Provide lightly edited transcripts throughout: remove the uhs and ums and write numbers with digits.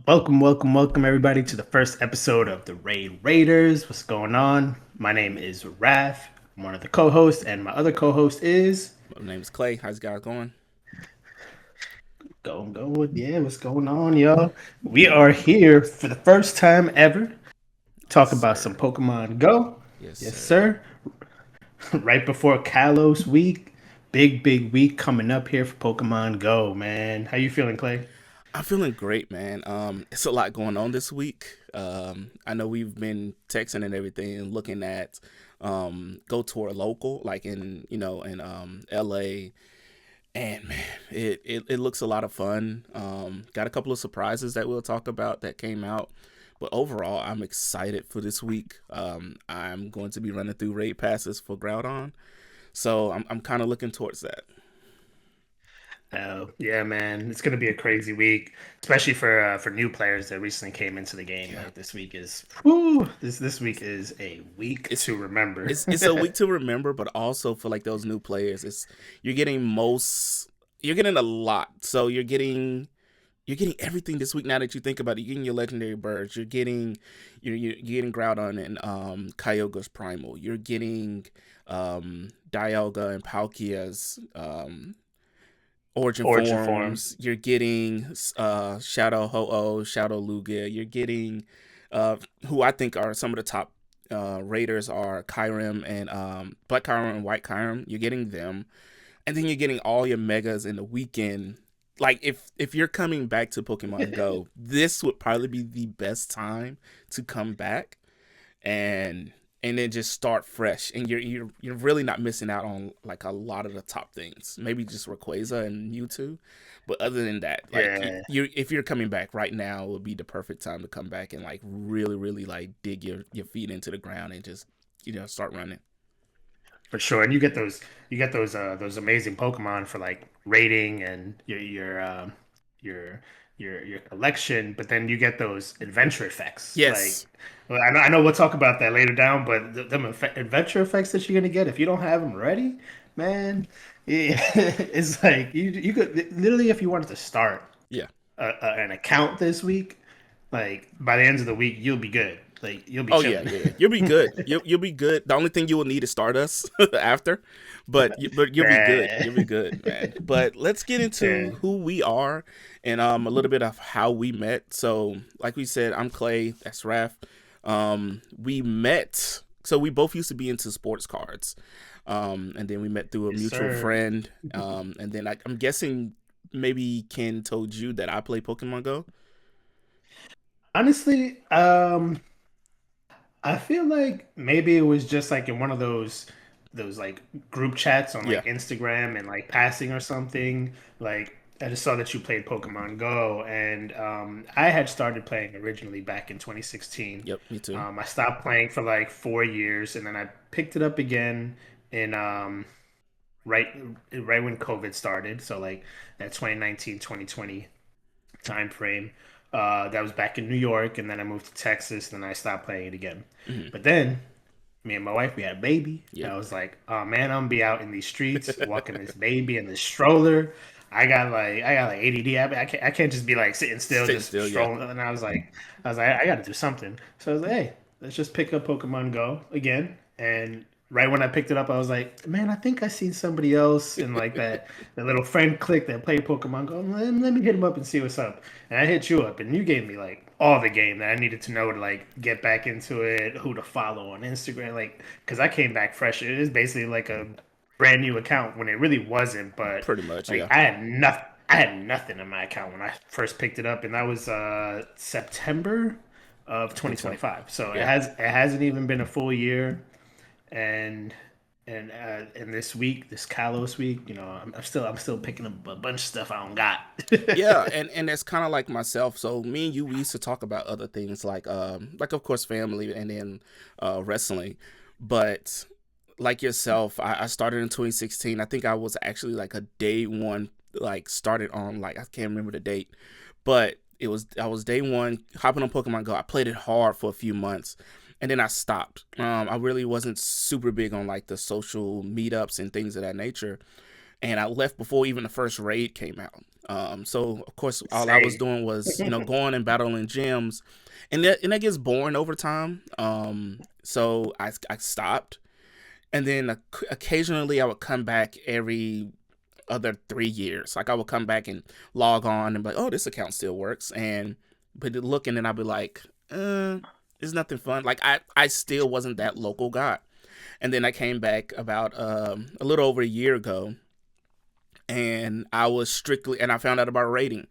Welcome, everybody, to the first episode of the Raid Raiders. What's going on? My name is Raf. I'm one of the co-hosts, and my other co-host is My name is Clay. How's it guys going? Go. Yeah, what's going on, y'all? We are here for the first time ever. Yes, Talk about some sir. Pokemon Go. Yes, Yes, sir. sir. Right before Kalos week, big week coming up here for Pokemon Go. Man, how you feeling, Clay? I'm feeling great, man. It's a lot going on this week. I know we've been texting and everything and looking at go tour local, like in LA. And man, it looks a lot of fun. Got a couple of surprises that we'll talk about that came out. But overall, I'm excited for this week. I'm going to be running through raid passes for Groudon. So I'm kind of looking towards that. Oh, yeah, man. It's gonna be a crazy week, especially for new players that recently came into the game. Yeah. Like this week is, whew, this week is a week it's to remember. it's a week to remember, but also for like those new players, it's you're getting a lot. So you're getting everything this week. Now that you think about it, you're getting your legendary birds. You're getting Groudon and Kyogre's primal. You're getting Dialga and Palkia's origin Origin form. forms. You're getting Shadow Ho-Oh, Shadow Lugia. You're getting who I think are some of the top raiders are Kyurem and Black Kyurem and White Kyurem. You're getting them, and then you're getting all your megas in the weekend. Like if you're coming back to Pokemon Go, this would probably be the best time to come back and and then just start fresh. And you're really not missing out on like a lot of the top things. Maybe just Rayquaza and Mewtwo, but other than that, like Yeah, you if you're coming back right now, would be the perfect time to come back and like really like dig your feet into the ground and just start running. for sure. And you get those amazing Pokemon for like rating and your your collection, but then you get those adventure effects. Yes. Like, well, I know we'll talk about that later down, but them adventure effects that you're gonna get if you don't have them ready, man, yeah, it's like you could literally if you wanted to start Yeah. an account this week, like by the end of the week, you'll be good. Like you'll be Oh yeah, chilling. yeah. You'll be good. You'll be good. The only thing you will need is Stardust after, but you'll be good. Man. You'll be good, man. But let's get into Yeah. who we are and a little bit of how we met. So, like we said, I'm Clay. That's Raph. We met. So we both used to be into sports cards, and then we met through a Yes, mutual sir. friend. And then I'm guessing maybe Ken told you that I play Pokemon Go. Honestly, I feel like maybe it was just like in one of those like group chats on Yeah. like Instagram and like passing or something. Like I just saw that you played Pokemon Go, and I had started playing originally back in 2016. Yep. Me too. I stopped playing for like 4 years, and then I picked it up again in right right when COVID started. So like that 2019 2020 time frame. That was back in New York, and then I moved to Texas, and then I stopped playing it again. Hmm. But then me and my wife, we had a baby, and Yep. I was like, "Oh man, I'm gonna be out in these streets walking this baby in this stroller. I got like ADD. I can't just be like sitting still, Sitting just still. Yeah. strolling." And I was like, I got to do something. So I was like, "Hey, let's just pick up Pokemon Go again." And right when I picked it up, I was like, "Man, I think I seen somebody else in like that little friend clique that played Pokemon Go. Let me hit him up and see what's up." And I hit you up, and you gave me like all the game that I needed to know to like get back into it, who to follow on Instagram, like because I came back fresh. It is basically like a brand new account when it really wasn't, but Pretty much. like Yeah. I had nothing in my account when I first picked it up, and that was September of I think so. 2025. So it Yeah. hasn't even been a full year, and and this week, this Kalos week, I'm still picking up a bunch of stuff I don't got. Yeah, and that's kind of like myself. So me and you, we used to talk about other things like of course family and then wrestling, but like yourself, I started in 2016. I think I was actually like a day one, like started on like I can't remember the date, but I was day one hopping on Pokemon Go. I played it hard for a few months, and then I stopped. I really wasn't super big on like the social meetups and things of that nature, and I left before even the first raid came out. So of course, all I was Same. doing was going and battling gyms, and that gets boring over time. So I stopped, and then occasionally I would come back every other 3 years. Like I would come back and log on and be like, oh, this account still works, and but looking and I'd be like, it's nothing fun. Like I still wasn't that local guy, and then I came back about a little over a year ago, and I found out about rating,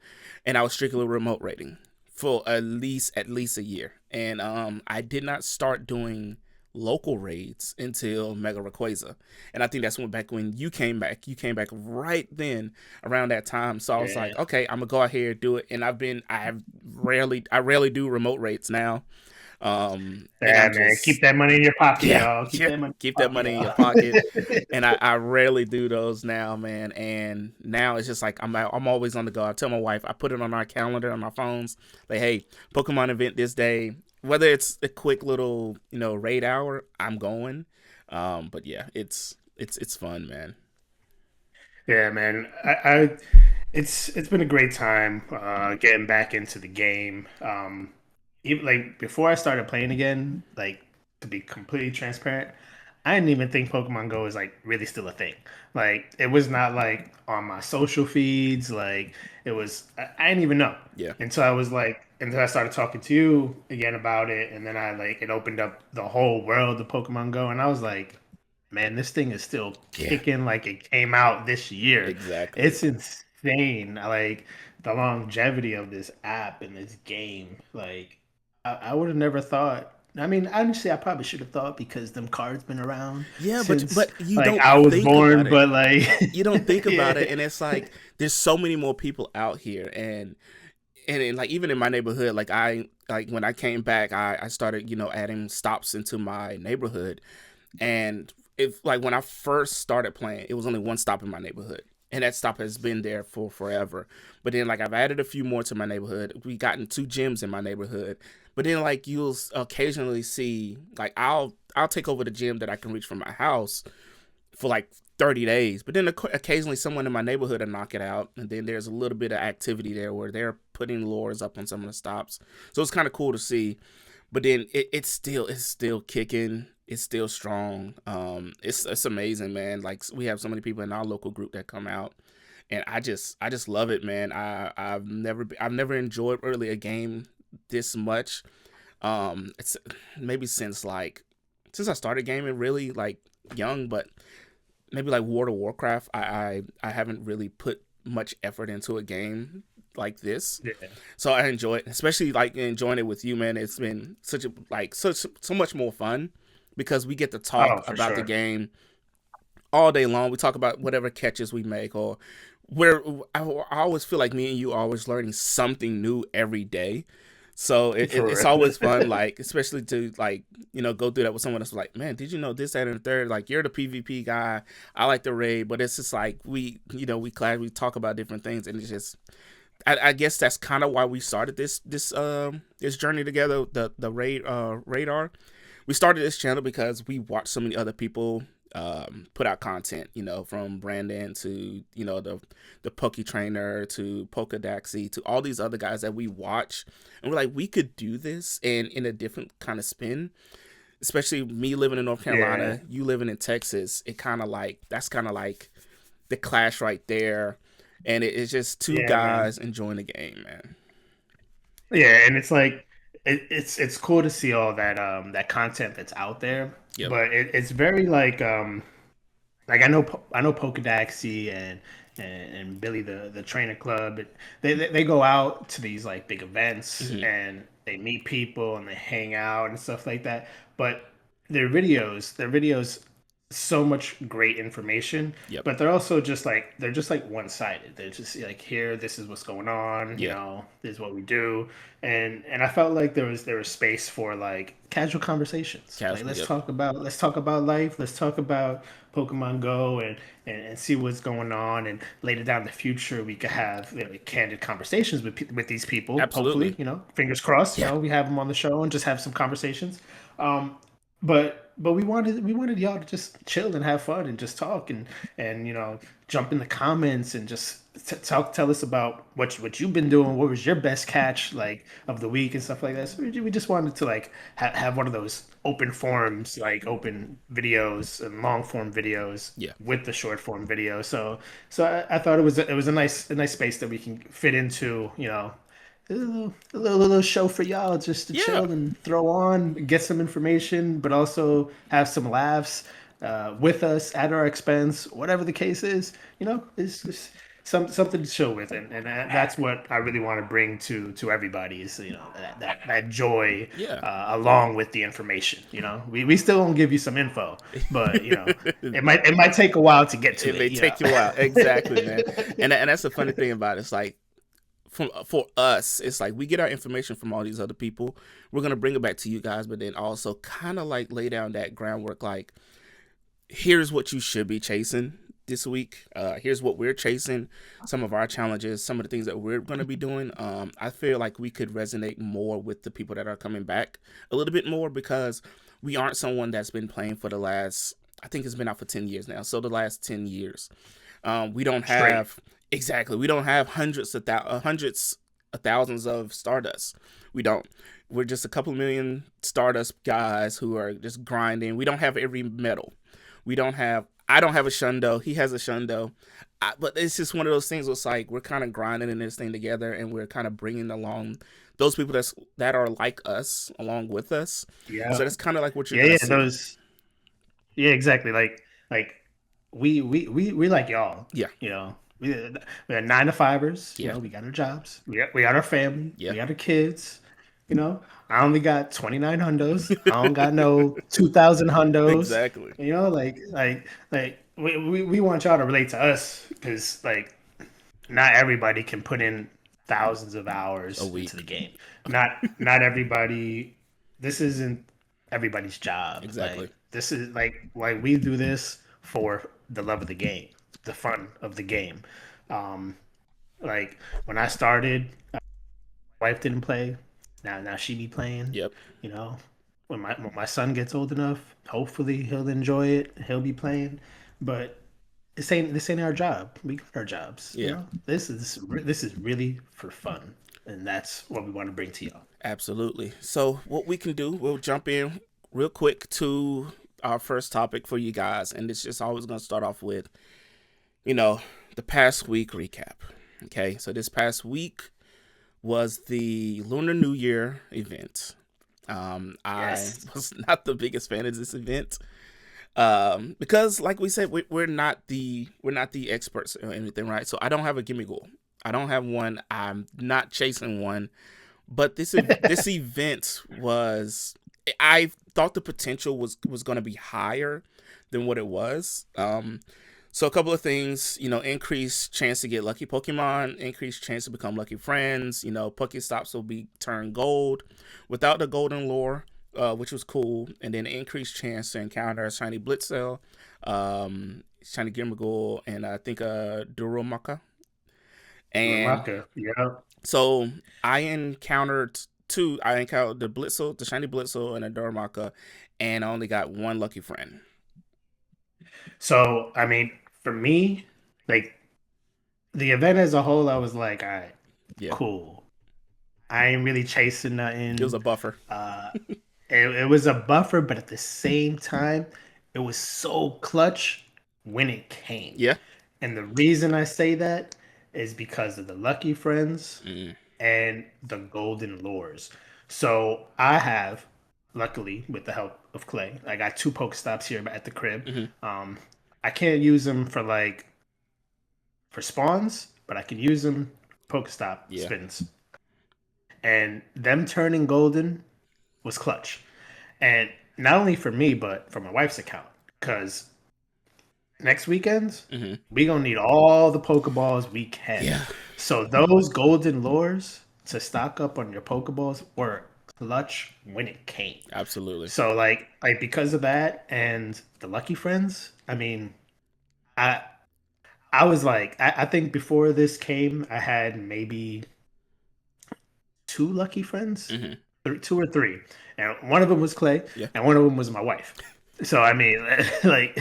and I was strictly remote rating for at least a year, and I did not start doing local raids until Mega Rayquaza, and I think that's when you came back. You came back right then around that time, so I was Yeah. like, okay, I'm gonna go out here and do it, and I rarely do remote raids now, and Yeah, I'm man. Keep just that money in your pocket, yeah, y'all. Keep yeah. that money in Keep your that pocket, money in your pocket. y'all. And I rarely do those now, man. And now it's just like I'm always on the go. I tell my wife, I put it on our calendar on my phones, like, hey, Pokemon event this day. Whether it's a quick little, raid hour, I'm going. But yeah, it's fun, man. Yeah, man. It's been a great time getting back into the game. Even like before I started playing again, like to be completely transparent, I didn't even think Pokemon Go is like really still a thing. Like it was not like on my social feeds. Like it was, I didn't even know Yeah, until I was like, until I started talking to you again about it, and then I like it opened up the whole world of Pokemon Go, and I was like, man, this thing is still yeah, kicking like it came out this year. exactly. It's insane. Like the longevity of this app and this game. Like I would have never thought. I mean, honestly, I probably should have thought because them cards been around Yeah, but since but you like don't I was think about born. it. But like, You don't think about yeah, it, and it's like there's so many more people out here, and like even in my neighborhood, like when I came back, I started adding stops into my neighborhood, and if like when I first started playing, it was only one stop in my neighborhood, and that stop has been there for forever. But then like I've added a few more to my neighborhood. We gotten two gyms in my neighborhood, but then like you'll occasionally see like I'll take over the gym that I can reach from my house for like 30 days. But then occasionally someone in my neighborhood will knock it out. And then there's a little bit of activity there where they're putting lures up on some of the stops. So it's kind of cool to see. But then it's still kicking. It's still strong. It's amazing, man. Like we have so many people in our local group that come out, and I just love it, man. I've never enjoyed really a game this much. It's maybe since I started gaming really like young, but maybe like World of Warcraft, I haven't really put much effort into a game like this. yeah. So I enjoy it, especially like enjoying it with you, man. It's been such a like such so much more fun because we get to talk Oh, for about the sure. game all day long. We talk about whatever catches we make, or where I always feel like me and you are always learning something new every day. So it's For always fun, real. like especially to like go through that with someone that's like, man, did you know this, that, and the third? Like you're the PvP guy, I like the raid, but it's just like we talk about different things, and it's just I guess that's kind of why we started this journey together, the radar. We started this channel because we watched so many other people put out content, from Brandon to the Poke Trainer to Polkadaxi to all these other guys that we watch, and we're like, we could do this and in a different kind of spin. Especially me living in North Yeah, Carolina, you living in Texas, it kind of like that's kind of like the clash right there, and it's just two yeah, man. guys enjoying the game, man. Yeah, and it's like it's cool to see all that that content that's out there, Yep. but it's very like I know Pokedaxi and Billy the trainer club. They go out to these like big events Hmm. and they meet people and they hang out and stuff like that. But their videos, so much great information, Yep. but they're also just like they're just like one sided. They're just like here, this is what's going on. Yeah. This is what we do, and I felt like there was space for like casual conversations. Like Casual. Yep. let's talk about life. Let's talk about Pokemon Go and see what's going on. And later down the future, we could have candid conversations with these people. Hopefully, Absolutely. fingers crossed. Yeah. We have them on the show and just have some conversations. Um, but we wanted y'all to just chill and have fun and just talk and jump in the comments and just tell us about what you've been doing. What was your best catch like of the week and stuff like that. So we just wanted to like have one of those open forums, like open videos and long form videos Yeah. with the short form video. So I thought it was a nice space that we can fit into. A little show for y'all just to Yeah. chill and throw on, get some information, but also have some laughs with us at our expense, whatever the case is. It's just something to chill with, and that's what I really want to bring to everybody is that joy Yeah. along with the information. We still gonna give you some info, but it might take a while to get to It it. may take you a while. Exactly, man. And that's the funny thing about it. It's like for us, it's like we get our information from all these other people. We're gonna bring it back to you guys, but then also kind of like lay down that groundwork. Like, here's what you should be chasing this week. Here's what we're chasing. Some of our challenges, some of the things that we're gonna be doing. I feel like we could resonate more with the people that are coming back a little bit more because we aren't someone that's been playing for the last. I think it's been out for 10 years now. So the last 10 years. We don't Straight. have exactly. We don't have hundreds of thousands of Stardust. We don't. We're just a couple million Stardust guys who are just grinding. We don't have every medal. We don't have. I don't have a Shundo. He has a Shundo. But it's just one of those things. Where it's like we're kind of grinding in this thing together, and we're kind of bringing along those people that are like us along with us. Yeah. So that's kind of like what you're Yeah, gonna yeah, see. those. Yeah, exactly. Like we like y'all. Yeah, We are nine to fivers. yeah, We got our jobs. We got our family. yeah. We got our kids. I only got 29 hundos. I don't got no 2,000 hundos. Exactly. We want y'all to relate to us because like not everybody can put in thousands of A hours into the week. game. Not everybody. This isn't everybody's job. Exactly. Like this is like we do this for the love of the game, the fun of the game. Um, like when I started, my wife didn't play. Now she be playing. Yep. You know, when my son gets old enough, hopefully he'll enjoy it. He'll be playing, but this ain't our job. We got our jobs. Yeah. This is really for fun, and that's what we want to bring to y'all. Absolutely. So what we can do, we'll jump in real quick to our first topic for you guys, and it's just always going to start off with, you know, the past week recap. Okay, so this past week was the Lunar New Year event. I Yes. was not the biggest fan of this event because, like we said, we're not the experts or anything, right? So I don't have a gimme goal. I don't have one. I'm not chasing one. But this event was. I thought the potential was going to be higher than what it was. So a couple of things, increased chance to get lucky Pokemon, increased chance to become lucky friends. Pokestops will be turned gold without the golden lure, which was cool, and then increased chance to encounter a shiny Blitzel, shiny Gimmergul, and I think Duromaka. And Maka. Yeah. so I encountered two. I encountered the Blitzel, the shiny Blitzel, and a Duromaka, and I only got one lucky friend. So I mean, for me, like the event as a whole, I was like, all right, Yeah, cool. I ain't really chasing it was nothing. a buffer. Uh, it was a buffer, but at the same time, it was so clutch when it came. Yeah. And the reason I say that is because of the lucky friends Mm, and the golden lures. So I have, luckily, with the help of Clay, I got two Pokestops here at the crib. hmm. Um, I can't use them for spawns, but I can use them Pokestop Yeah. spins. And them turning golden was clutch. And not only for me, but for my wife's account. Because next weekend, Hmm. we gonna need all the Pokeballs we can. Yeah. So those golden lures to stock up on your Pokeballs were clutch when it came. Absolutely. So like because of that and the lucky friends, I mean, I I was like I think before this came, I had maybe two lucky friends. Hmm. two or three, and one of them was Clay, Yeah. and one of them was my wife. So I mean, like,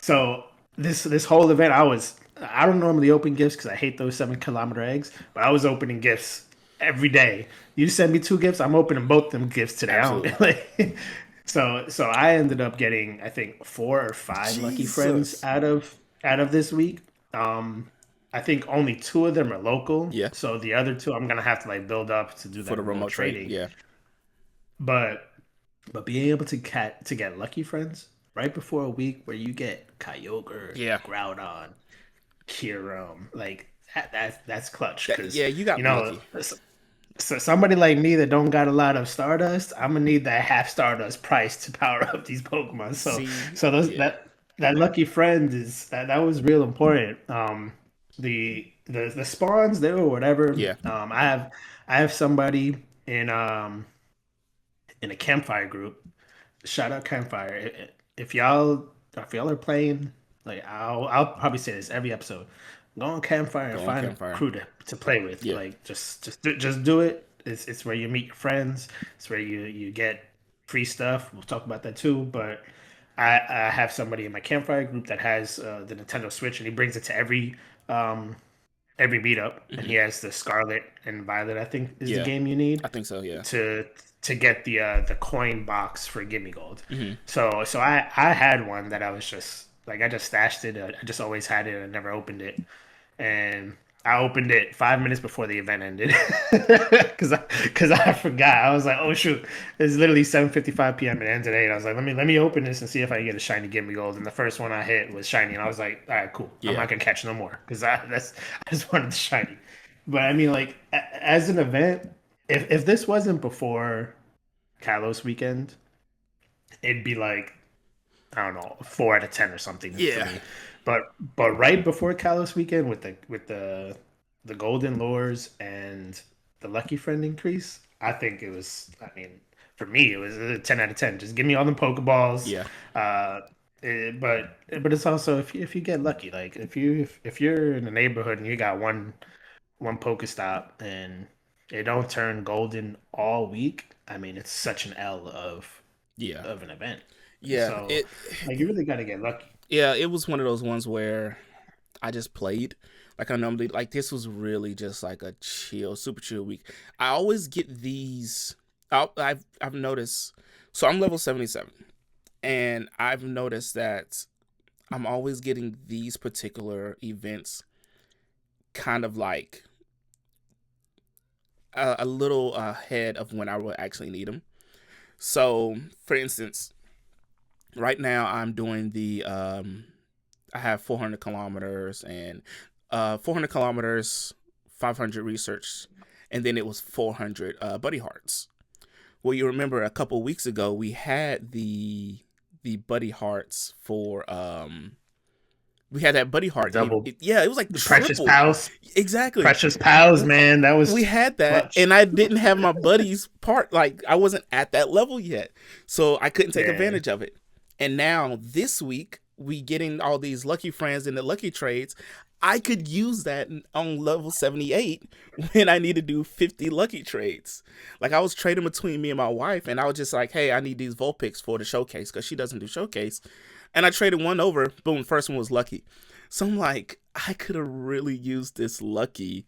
so this whole event, I don't normally open gifts because I hate those 7 kilometer eggs, but I was opening gifts every day. You send me 2 gifts, I'm opening both them gifts today. I Absolutely. don't like. So I ended up getting I think 4 or 5 lucky friends Jesus. out of this week. Um, I think only 2 of them are local, Yeah. so the other 2 I'm gonna have to like build up to do For that the remote remote trade. trading. Yeah. But being able to get lucky friends right before a week where you get Kyogre, Yeah. Groudon, Kyurem, like that's clutch because Yeah, you got you know lucky. so somebody like me that don't got a lot of Stardust, I'm gonna need that half Stardust price to power up these Pokemon. See, So those yeah, that lucky friend is that was real important. The spawns there or whatever. yeah, I have somebody in a campfire group. Shout out campfire. If y'all are playing, like I'll probably say this every episode. Go on campfire and go on find a campfire. crew to play with. Yeah, Like just do it. It's where you meet your friends. It's where you get free stuff. We'll talk about that too. But I have somebody in my campfire group that has the Nintendo Switch, and he brings it to um, every meetup. And hmm, he has the Scarlet and Violet. I think is the yeah. game you need I think so. Yeah. to get the coin box for Gimme Gold. Hmm. So I had one that I was just like I just stashed it. I just always had it. I never opened it, and I opened it 5 minutes before the event ended because I forgot. I was like, oh shoot, it's literally 7:55 p.m. It ends at 8. I was like, let me open this and see if I can get a shiny Gimme Gold. And the first one I hit was shiny, and I was like, all right, cool. I'm Yeah, not gonna catch no more because I just wanted the shiny. But I mean, like as an event, if this wasn't before Kalos weekend, it'd be like I don't know, 4 out of 10 or something for yeah, me. But right before Kalos weekend with the golden lures and the lucky friend increase, I think it was. I mean, for me, it was a 10 out of 10. Just give me all the Pokeballs. yeah, Uh, but it's also if you get lucky, like if you're in a neighborhood and you got one Pokestop and it don't turn golden all week, I mean it's such an L yeah, of an event. yeah. So like you really got to get lucky. Yeah. It was one of those ones where I just played like I normally like. This was really just like a chill, super chill week. I always get these. I've noticed. So I'm level 77, and I've noticed that I'm always getting these particular events kind of like a little ahead of when I will actually need them. So, for instance, right now I'm doing I have 400 kilometers and 400 kilometers, 500 research, and then it was 400 buddy hearts. Well, you remember a couple weeks ago we had the buddy hearts for we had that buddy heart. Double Yeah, it was like precious triple. pals, Exactly. precious pals, man. That We was had that, clutch. and I didn't have my buddies part. Like I wasn't at that level yet, so I couldn't take Yeah, advantage of it. And now this week, we getting all these lucky friends and the lucky trades. I could use that on level 78 when I need to do 50 lucky trades. Like I was trading between me and my wife, and I was just like, "Hey, I need these Vulpix for the showcase because she doesn't do showcase." And I traded one over. Boom, first one was lucky. So I'm like, I could have really used this lucky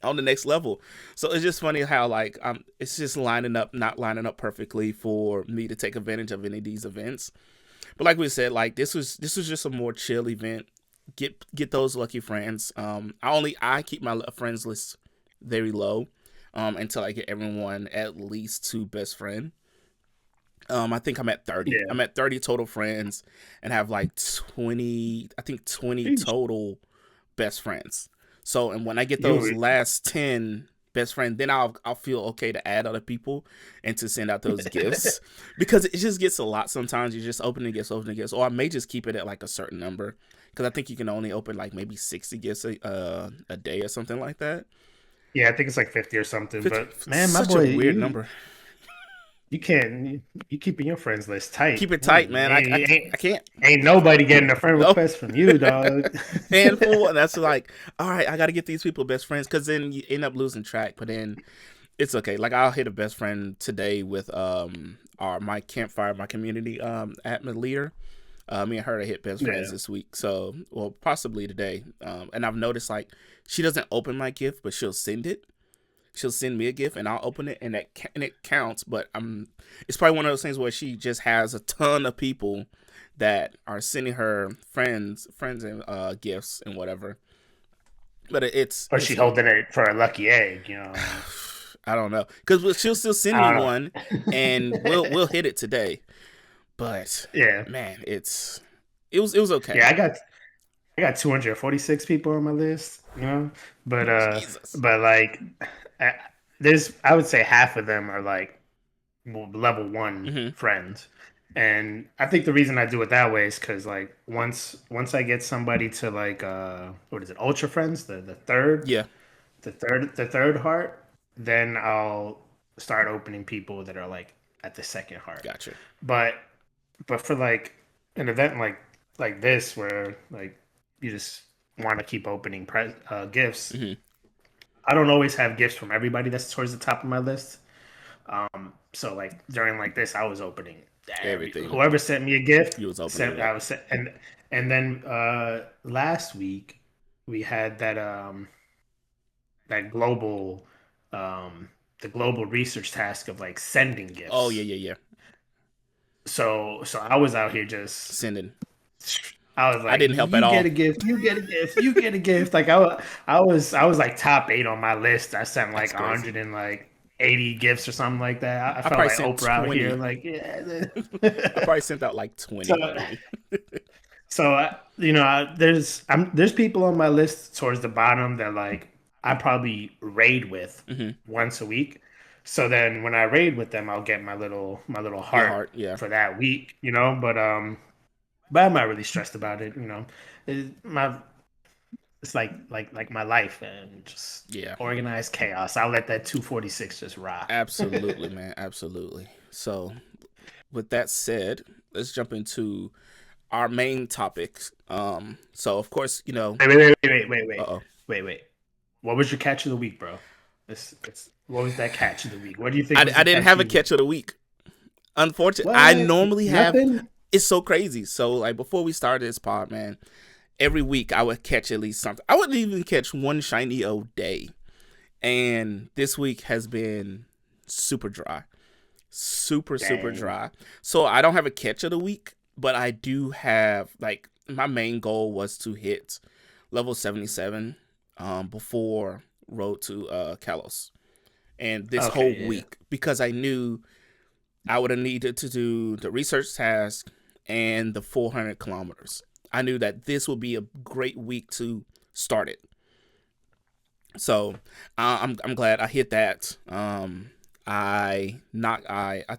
on the next level. So it's just funny how like it's just lining up, not lining up perfectly for me to take advantage of any of these events. But like we said, like this was just a more chill event. Get those lucky friends. I keep my friends list very low until I get everyone at least two best friend. I think I'm at 30. yeah. I'm at 30 total friends and have like 20, I think 20 Sheesh. total best friends. So, and when I get those You last 10 best friends, then I'll feel okay to add other people and to send out those gifts because it just gets a lot sometimes. You just opening gifts, or I may just keep it at like a certain number because I think you can only open like maybe 60 gifts a day or something like that. yeah, I think it's like 50 or something. 50, But man, my such boy, a weird number. you can't you keeping your friends list tight. Keep it tight, man. I Ain't, can't. ain't nobody getting a friend No. request from you, dog. Handful, and that's like, all right, I got to get these people best friends because then you end up losing track. But then It's okay. Like I'll hit a best friend today with our my campfire, my community admin leader. Me and her hit best friends Yeah. this week, so well possibly today. And I've noticed like she doesn't open my gift, but she'll send it. She'll send me a gift, and I'll open it, and and it counts. But it's probably one of those things where she just has a ton of people that are sending her friends and gifts and whatever. But Or it's she good. holding it for a lucky egg, I don't know because she'll still send me I one, and don't know. we'll hit it today. But Yeah. man, it was okay. Yeah, I got 246 people on my list, but Jesus. like I, there's I would say half of them are like level one Hmm. friends. And I think the reason I do it that way is because like once I get somebody to like what is it, ultra friends, Yeah, the third heart, then I'll start opening people that are like at the second heart. gotcha. But for like an event like this where like you just want to keep opening gifts, Hmm. I don't always have gifts from everybody that's towards the top of my list. So like during like this, I was opening Everything whoever sent me a gift you was opening sent it up. I was and then last week we had that global um the global research task of like sending Oh gifts. yeah, yeah, yeah. So I was out here just Sending. I was I like, didn't help at you get all. a gift, you get a gift, you get a gift. Like I was like top eight on my list. I sent That's like crazy. 80 gifts or something like that. I I felt probably like sent Oprah out here, 20. like yeah. I probably sent out like so 20 maybe. there's people on my list towards the bottom that like I probably raid with Hmm. once a week. So then when I raid with them, I'll get my little Your heart heart, yeah. for that week, but I'm not really stressed about it. My it's like my life and just Yeah. organized chaos. I'll let that 246 just rock. wait, Absolutely, man. Absolutely. So, with that said, let's jump into our main topics. So of course, wait, wait, wait, wait, uh wait, oh. wait. What was your catch of the week, bro? What was that catch of the week? What do you think was I the didn't catch have of a the week? catch of the week. Unfortunately, I What? normally have. Nothing? It's so crazy. So like before we started this pod, man, every week I would catch at least something. I wouldn't even catch one shiny a day. And this week has been super dry. Super Dang. dry. So I don't have a catch of the week, but I do have like my main goal was to hit level 77 before road to Kalos. And this whole Okay, yeah. week because I knew I would have needed to do the research task and the 400 kilometers. I knew that this would be a great week to start it. So I'm glad I hit that. I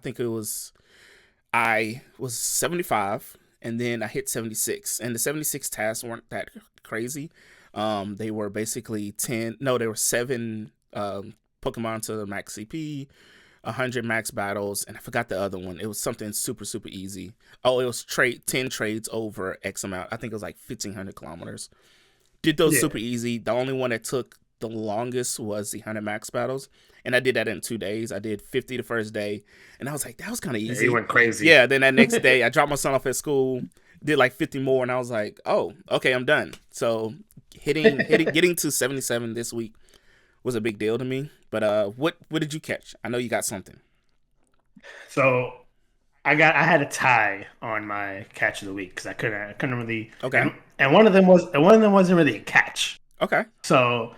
think I was 75 and then I hit 76 and the 76 tasks weren't that crazy. They were basically 10, no, they were 7 Pokemon to the max CP, 100 max battles, and I forgot the other one. It was something super easy. Oh, it was 10 trades over X amount. I think it was like 1,500 kilometers. Did those Yeah. super easy. The only one that took the longest was the 100 max battles, and I did that in 2 days. I did 50 the first day, and I was like, that was kind of Yeah, you easy. went crazy. Yeah. Then that next day, I dropped my son off at school, did like 50 more, and I was like, oh, okay, I'm done. So getting to 77 this week was a big deal to me. But what did you catch? I know you got something. So I had a tie on my catch of the week because I couldn't really Okay. and one of them wasn't really a catch. Okay. So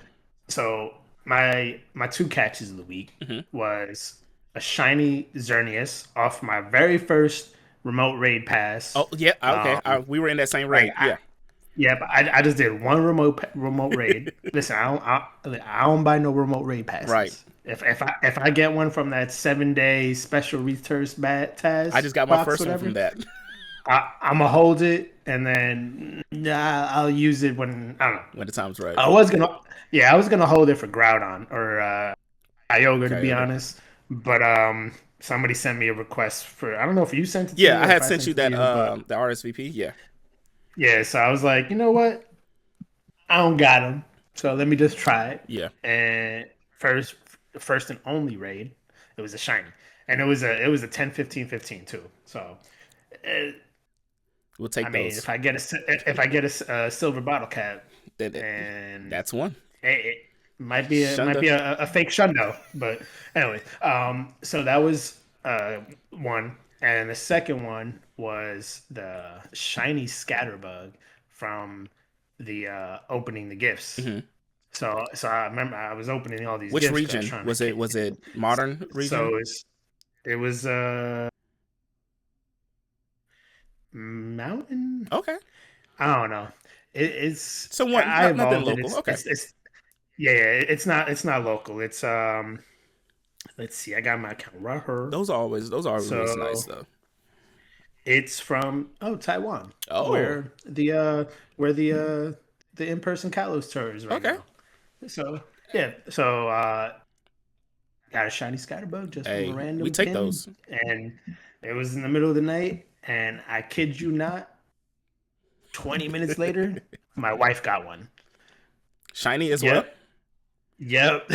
my two catches of the week Hmm. was a shiny Xerneas off my very first remote raid pass. Oh yeah. Okay. Um, We were in that same like raid. Yeah. yeah, but I just did one remote raid. Listen, I don't buy no remote raid Right. passes. If I get one from that 7 day special returns bat I Taz just got my box, first one from whatever, that. I'm gonna hold it and then I'll use it when I don't know. When the time's right. I was gonna I was gonna hold it for Groudon or Kyogre to be Kyogre. honest, but somebody sent me a request for I don't know if you sent it to Yeah, me I or if had I sent you sent it to that you, but the RSVP. Yeah. yeah, so I was like, you know what? I don't got them, so let me just try it. Yeah. And first, first and only raid. It was a shiny, and it was a 10-15-15 too. So, uh, We'll I take mean, those. if I get a silver bottle cap, That, that- and that's one. it might Shunda. be a fake shundo, but anyway, so that was one, and the second one was the shiny scatterbug from the opening the gifts. Hmm. So I remember I was opening all these Which gifts because I was region trying to was it? get. Was it modern So region? it was mountain. Okay. I don't know. It's So what? I Not nothing evolved it. local. It's Okay. it's it's yeah, yeah. It's not local. It's let's see. I got my account right here. Those are always nice So though. it's from Taiwan, Oh. where the in-person Kalos tour is right Okay. now. So yeah. So got a shiny scatterbug just from a Hey, we random take pin, those. and it was in the middle of the night, and I kid you not, 20 minutes later, my wife got one. Shiny as well. Yep. Yep.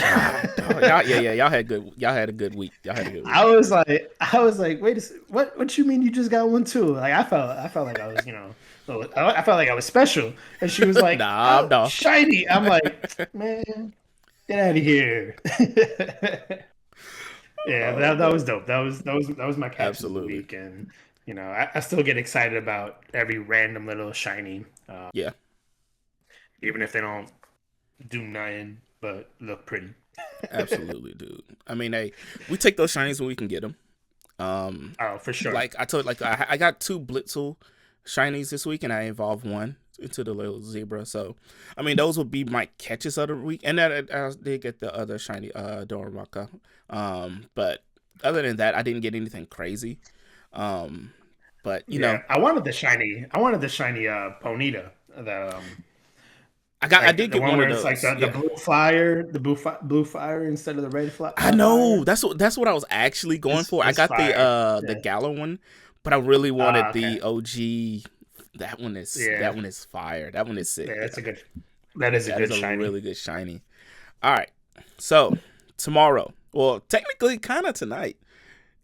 Oh, dog. Y'all, yeah, yeah. Y'all had good. Y'all had a good week. Y'all had a good week. I was like, wait what you mean you just got one too? Like I felt like I was, I felt like I was special. And she was like, Nah, oh, no. shiny. I'm like, man, get out of here. Yeah, Oh that was man. dope. That was my catches of the Absolutely. week, and I still get excited about every random little shiny, Yeah. even if they don't do nothing but look pretty. Absolutely, dude. I mean, hey, we take those shinies when we can get them. Um, Oh, for sure. like I told, like I got two Blitzel shinies this week, and I evolved one into the little zebra. So, I mean, those would be my catches of the week, and then I did get the other shiny Dormaka. But other than that, I didn't get anything crazy. Um, but Yeah, I wanted the shiny Ponita, I like did the get one one of where it's like those. the Yeah. blue fire, blue fire instead of the red I know fire. that's what I was actually going It's for. I it's got fire. the Yeah. Galar one, but I really wanted Okay. the OG. That Yeah. one is fire. That one is sick. Yeah. Yeah, That is a that is good a shiny. really good shiny. All right, so tomorrow, well, technically, kind of tonight.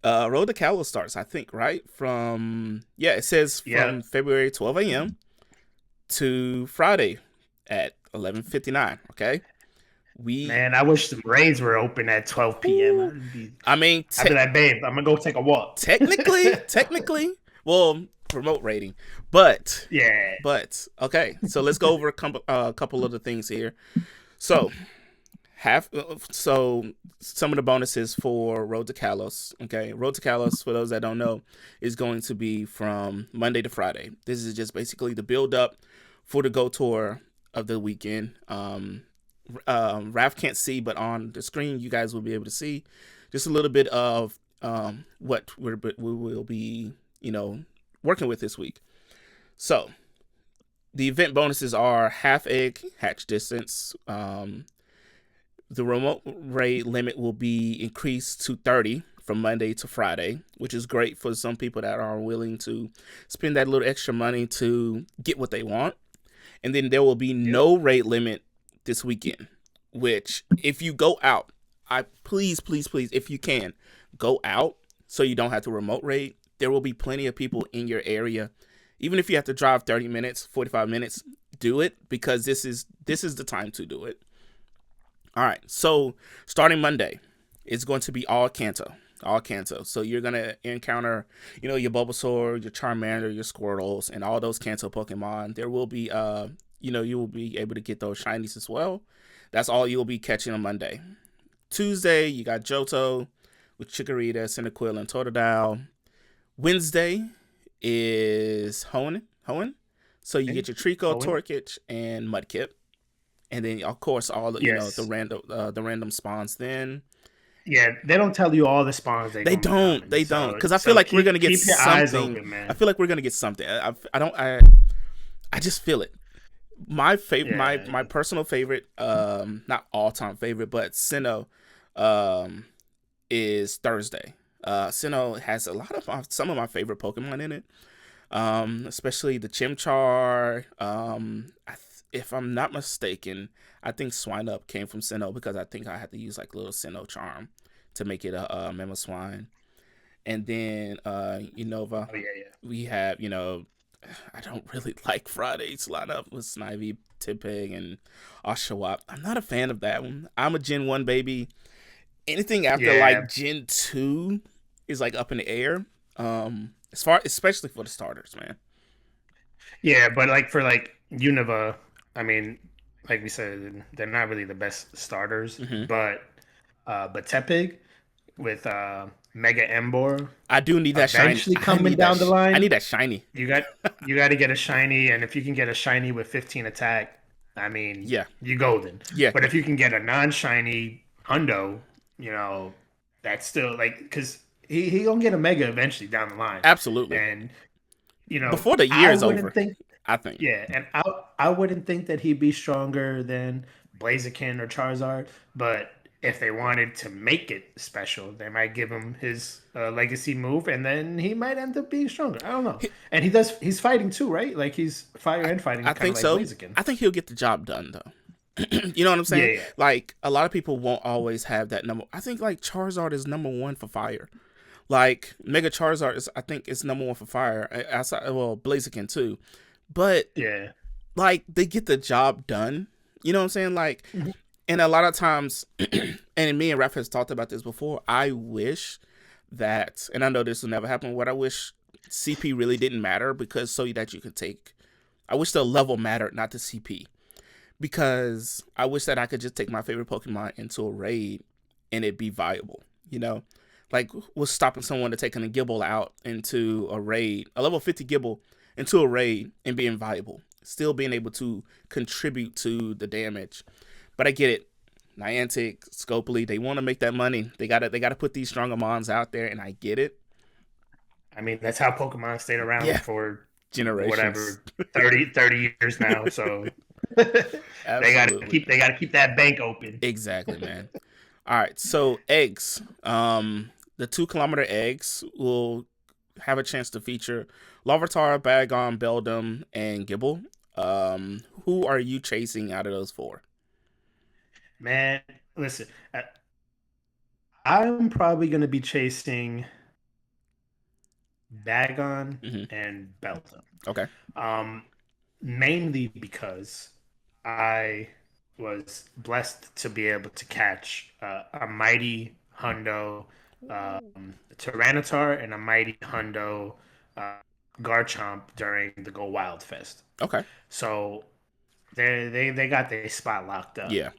Road to Kalos starts, I think, right from it says Yeah. from February 12 a.m. to Friday at 11:59. Okay, we. Man, I wish some raids were open at 12 p.m. Whew, I mean, I'd be like, babe, I'm gonna go take a walk. technically, well, remote rating, but Yeah. okay. So let's go over a couple of the things here. So so some of the bonuses for Road to Kalos. Okay, Road to Kalos, for those that don't know, is going to be from Monday to Friday. This is just basically the build up for the Go tour of the weekend. Raph can't see, but on the screen you guys will be able to see just a little bit of what we will be, working with this week. So the event bonuses are half egg hatch distance. The remote raid limit will be increased to 30 from Monday to Friday, which is great for some people that are willing to spend that little extra money to get what they want. And then there will be Yep. no rate limit this weekend, which if you go out, I please, please, please, if you can, go out so you don't have to remote raid. There will be plenty of people in your area. Even if you have to drive 30 minutes, 45 minutes, do it because this is the time to do it. All right. So starting Monday, it's going to be all Kanto. All Kanto. So you're gonna encounter, your Bulbasaur, your Charmander, your Squirtles, and all those Kanto Pokemon. There will be you will be able to get those shinies as well. That's all you'll be catching on Monday. Tuesday, you got Johto with Chikorita, Cyndaquil, and Totodile. Wednesday is Hoenn. So you get your Trico, Owen. Torkoch, and Mudkip, and then of course all the Yes. the random spawns. Then Yeah, they don't tell you all the spawns they're they gonna be don't, coming. they don't, So because I feel so like we're keep gonna get keep your eyes something. open, I man. feel like we're gonna get something. I don't. I just feel it. My favorite, Yeah. my personal favorite, not all time favorite, but Sinnoh, um, is Thursday. Sinnoh has a lot of some of my favorite Pokemon in it. Especially the Chimchar. if I'm not mistaken, I think Swine Up came from Sinnoh because I think I had to use like a little Sinnoh charm to make it a Memo Swine. And then Unova, Oh yeah, yeah. we have, I don't really like Friday's lineup with Snivy, Tipeg, and Oshawott. I'm not a fan of that one. I'm a Gen 1 baby. Anything after Yeah, like Gen 2 is like up in the air. As far especially for the starters, man. yeah, but like for like Unova, I mean, like we said, they're not really the best starters, Hmm. but Tepig with Mega Embor I do need that shiny. eventually coming down the I line, need that shiny. you got you got to get a shiny, and if you can get a shiny with 15 attack, I mean, Yeah, you golden. yeah, But if you can get a non-shiny Hundo, you know, that's still like because he gonna get a Mega eventually down the line, absolutely. and Before the year I is wouldn't over, think I think. yeah, and I wouldn't think that he'd be stronger than Blaziken or Charizard, but if they wanted to make it special, they might give him his legacy move, and then he might end up being stronger. I don't know. And he's fighting too, right? Like he's fire and fighting, I kind of think like so. Blaziken. I think he'll get the job done though. You know what I'm Yeah, saying? yeah, Like a lot of people won't always have that number. I think like Charizard is number one for fire. Like Mega Charizard is, I think, is number one for fire. Outside, well, Blaziken too, but yeah. like they get the job done. You know what I'm saying? Like, Mhm. and a lot of times, and me and Raph has talked about this before. I wish that, and I know this will never happen. What I wish CP really didn't matter because so that you could take. I wish the level mattered, not the CP, because I wish that I could just take my favorite Pokemon into a raid and it be viable. You know, like what's stopping someone to taking a Gibble out into a raid, a level 50 Gibble into a raid and being viable, still being able to contribute to the damage. But I get it. Niantic, Scopely, they want to make that money. They gotta put these stronger mons out there, and I get it. I mean, that's how Pokemon stayed around Yeah, for generations. whatever 30 years now. So Absolutely. they gotta keep that bank open. Exactly, man. All right, so eggs. The 2 kilometer eggs will have a chance to feature Larvitar, Bagon, Beldum, and Gibble. Who are you chasing out of those four? Man, listen, I'm probably gonna be chasing Bagon Hmm. and Belton. Okay. Um, Mainly because I was blessed to be able to catch a mighty Hundo Tyranitar and a mighty Hundo uh, Garchomp during the Go Wild Fest. Okay. So they got their spot locked up. Yeah.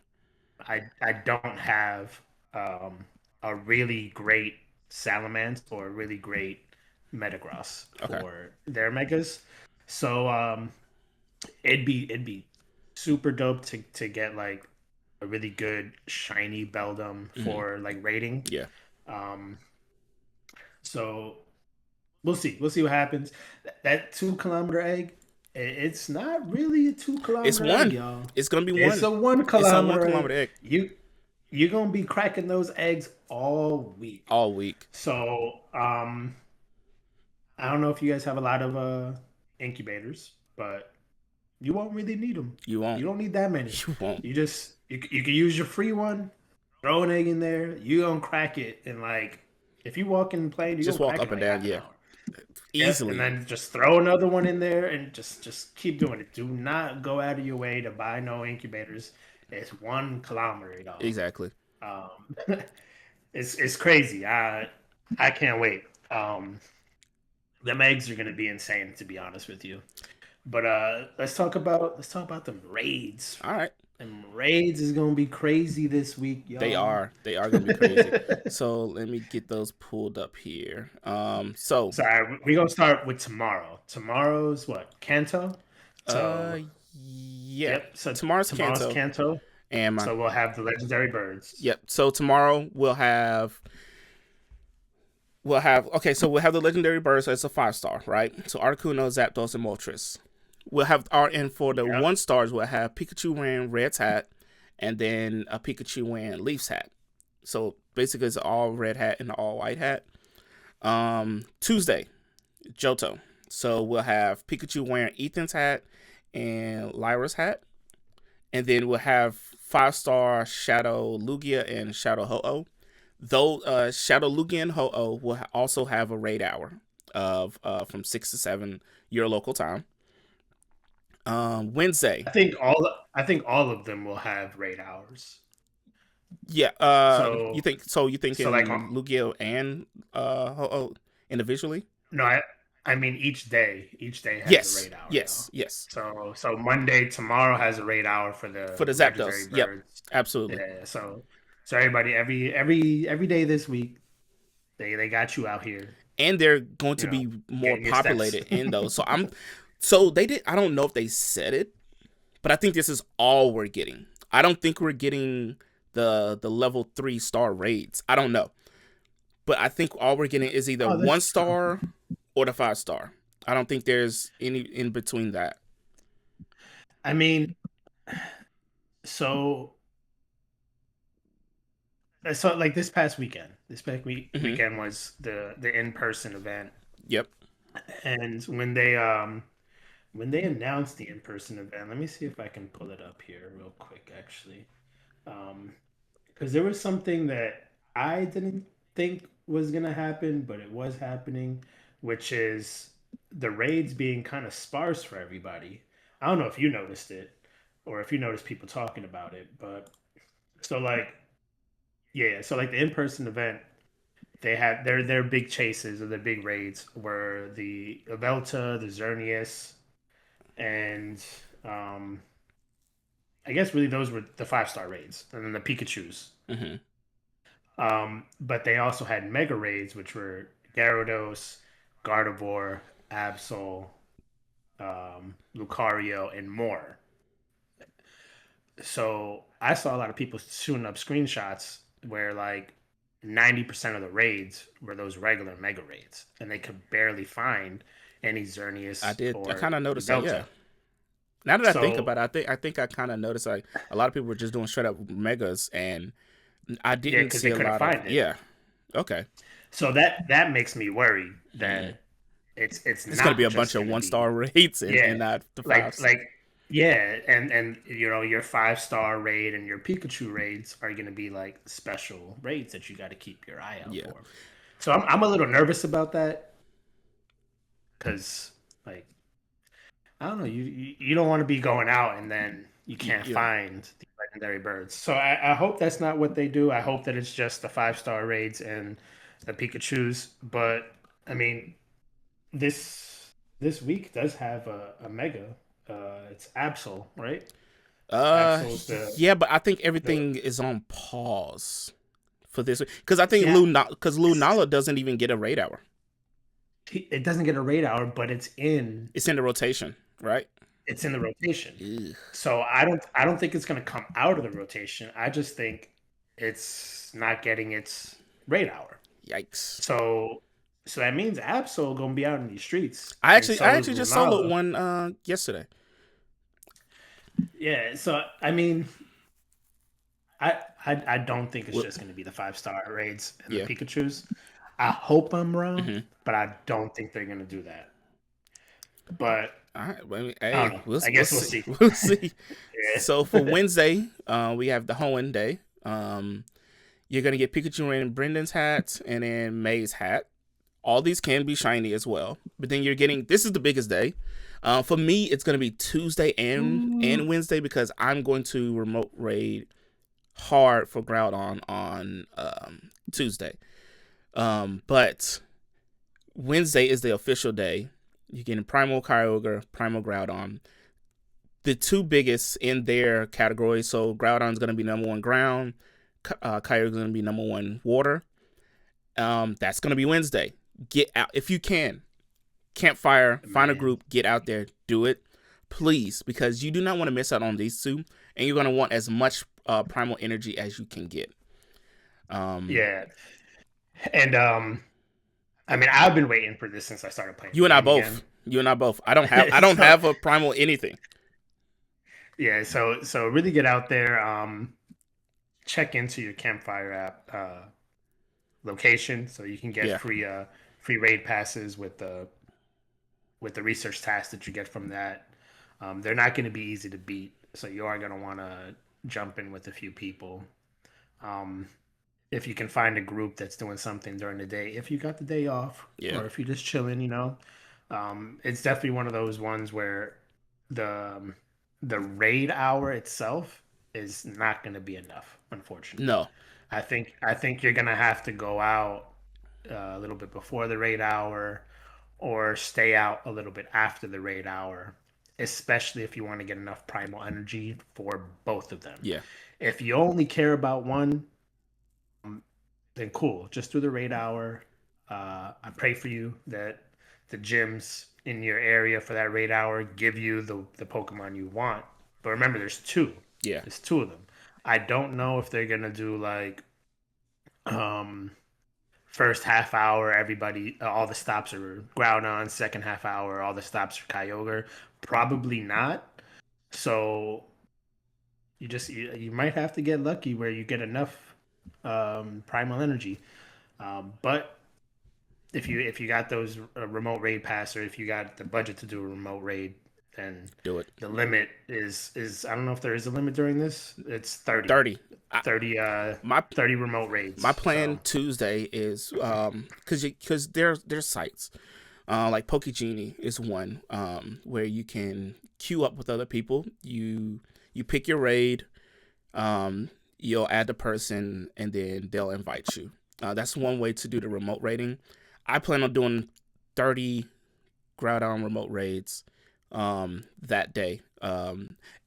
I don't have a really great Salamence or a really great Metagross Okay. for their megas. So it'd be super dope to get like a really good shiny Beldum Hmm. for like rating. Yeah. Um, so we'll see what happens. That 2 kilometer egg, it's not really a two It's kilometer egg, one. y'all. It's gonna be It's one. a one It's a one kilometer egg. kilometer egg You're gonna be cracking those eggs all week. all week. So I don't know if you guys have a lot of incubators, but you won't really need them. You won't. You don't need that many. You won't. You can use your free one, throw an egg in there. You gonna crack it in like if you walk in the plane, you Just gonna walk crack up it in and like down. half an Yeah. hour. Yep, and Easily. then just throw another one in there and just keep doing it. Do not go out of your way to buy no incubators. It's 1 kilometer, y'all. Exactly. Um, it's crazy. I can't wait. Them eggs are gonna be insane, to be honest with you. But let's talk about the raids. All right. And raids is gonna be crazy this week, They y'all. are. They are gonna be crazy. So let me get those pulled up here. So Sorry, we're gonna start with tomorrow. Tomorrow's what? Kanto. uh So yeah. yep. So Tomorrow's tomorrow's Kanto. Kanto. And my So we'll have the legendary birds. yep. So tomorrow we'll have okay, so we'll have the legendary birds as a 5 star, right? So Articuno, Zapdos, and Moltres. We'll have our and for the Yep. 1 stars we'll have Pikachu wearing Red's hat and then a Pikachu wearing Leaf's hat. So basically it's all red hat and all white hat. Tuesday, Johto. So we'll have Pikachu wearing Ethan's hat and Lyra's hat. and then we'll have 5-star Shadow Lugia and Shadow Ho-Oh. Though Shadow Lugia and Ho-Oh will also have a raid hour of from 6 to 7 your local time. Wednesday, I think all of them will have raid hours. yeah. You So think so? You so like thinking Lugia and Ho-Oh individually? no, I mean each day has a Yes, raid hour though. yes, yes. So Monday tomorrow has a raid hour for For the the legendary Zapdos, yep, birds. absolutely. Yeah, so everybody every day this week they got you out here, And they're going you to know, be more getting your steps. populated in those. So they did. I don't know if they said it, but I think this is all we're getting. I don't think we're getting the level 3-star raids. I don't know, but I think all we're getting is either Oh, one that's true. star or the 5-star. I don't think there's any in between that. I mean, so so like this past Hmm. weekend was the in person event, Yep. and when they announced the in person event, let me see if I can pull it up here real quick, actually, because there was something that I didn't think was gonna happen, but it was happening, which is the raids being kind of sparse for everybody. I don't know if you noticed it or if you noticed people talking about it, but so like yeah, so like the in person event, they had their big chases or their big raids were the Avelta, the Xerneas, and um, I guess really those were the 5-star raids, and then the Pikachu's. Hmm. But they also had mega raids, which were Gyarados, Gardevoir, Absol, Lucario, and more. So I saw a lot of people shooting up screenshots where like 90% of the raids were those regular mega raids, and they could barely find any I Xerneas did. I or kind of noticed that. Yeah. Yveltal. Now that I think So about it, I think I kind of noticed like a lot of people were just doing straight up megas, and I yeah, didn't because see they a couldn't lot of find it. yeah. Okay. So that makes me worry Mm. that it's It's gonna be not a bunch just of gonna 1-star be rates and yeah, not the like fives. yeah, and you know your 5-star raid and your Pikachu raids are gonna be like special raids that you got to keep your eye out Yeah. for. So I'm a little nervous about that because like I don't know you don't want to be going out and then you can't Yeah. find the legendary birds. So I hope that's not what they do. I hope that it's just the 5-star raids and the Pikachu's. But I mean this week does have a mega. It's Absol, right? Uh, Absol's yeah, but I think the everything is on pause for this because I think see I, Lou it's, Nala doesn't even get a raid hour. it doesn't get a raid hour, but It's in the rotation, right? it's in the rotation. Ugh, So I don't think it's going to come out of the rotation. I just think it's not getting its raid hour. yikes. So so that means Absol going to be out in these streets, I and actually so I is actually just soloed Lunala. one yesterday. Yeah. So I mean, I don't think it's Well, just going to be the 5-star raids and the yeah. Pikachu's. I hope I'm wrong, Hmm. but I don't think they're going to do that. But All right. Well, I mean, I hey, don't know. we'll I we'll guess we'll see. see. We'll see. So for Yeah. Wednesday, we have the Hoenn Day. You're gonna get Pikachu and Brendan's hat, and then May's hat. All these can be shiny as well, but then you're getting this is the biggest day. For me, it's gonna be Tuesday and Ooh. Wednesday because I'm going to remote raid hard for Groudon on Tuesday. But Wednesday is the official day. You're getting Primal Kyogre, Primal Groudon, the two biggest in their category. So Groudon's going to be number one ground. Kyogre's going to be number one water. That's going to be Wednesday. Get out if you can. Campfire, find a Man. group, get out there, do it, please, because you do not want to miss out on these two, and you're going to want as much primal energy as you can get. Um, Yeah. And I mean, I've been waiting for this since I started playing you the and I game again. both. You and I both. I don't So have a primal anything. yeah, so really get out there. Check into your Campfire app location so you can get Yeah. free raid passes with the research tasks that you get from that. They're not going to be easy to beat. so you are gonna want to jump in with a few people. Um, if you can find a group that's doing something during the day, if you got the day off, Yeah. or if you're just chilling, it's definitely one of those ones where the um, the raid hour itself is not going to be enough, unfortunately. No. I think you're gonna have to go out a little bit before the raid hour, or stay out a little bit after the raid hour, especially if you want to get enough primal energy for both of them. Yeah. If you only care about one, then cool. Just do the raid hour. I pray for you that the gyms in your area for that raid hour give you the Pokemon you want. But remember, there's two. Yeah. There's two of them. I don't know if they're gonna do like um first half hour everybody all the stops are Groudon, second half hour all the stops are Kyogre. Probably not. So you might have to get lucky where you get enough primal energy. But if you got those remote raid pass, or if you got the budget to do a remote raid, then Do it. the limit is I don't know if there is a limit during this. It's 30. 30. 30 My 30 remote my raids. plan So Tuesday is because there's sites like Pokegenie is one where you can queue up with other people. You pick your raid, you'll add the person, and then they'll invite you. That's one way to do the remote raiding. I plan on doing 30 Groudon remote raids that day.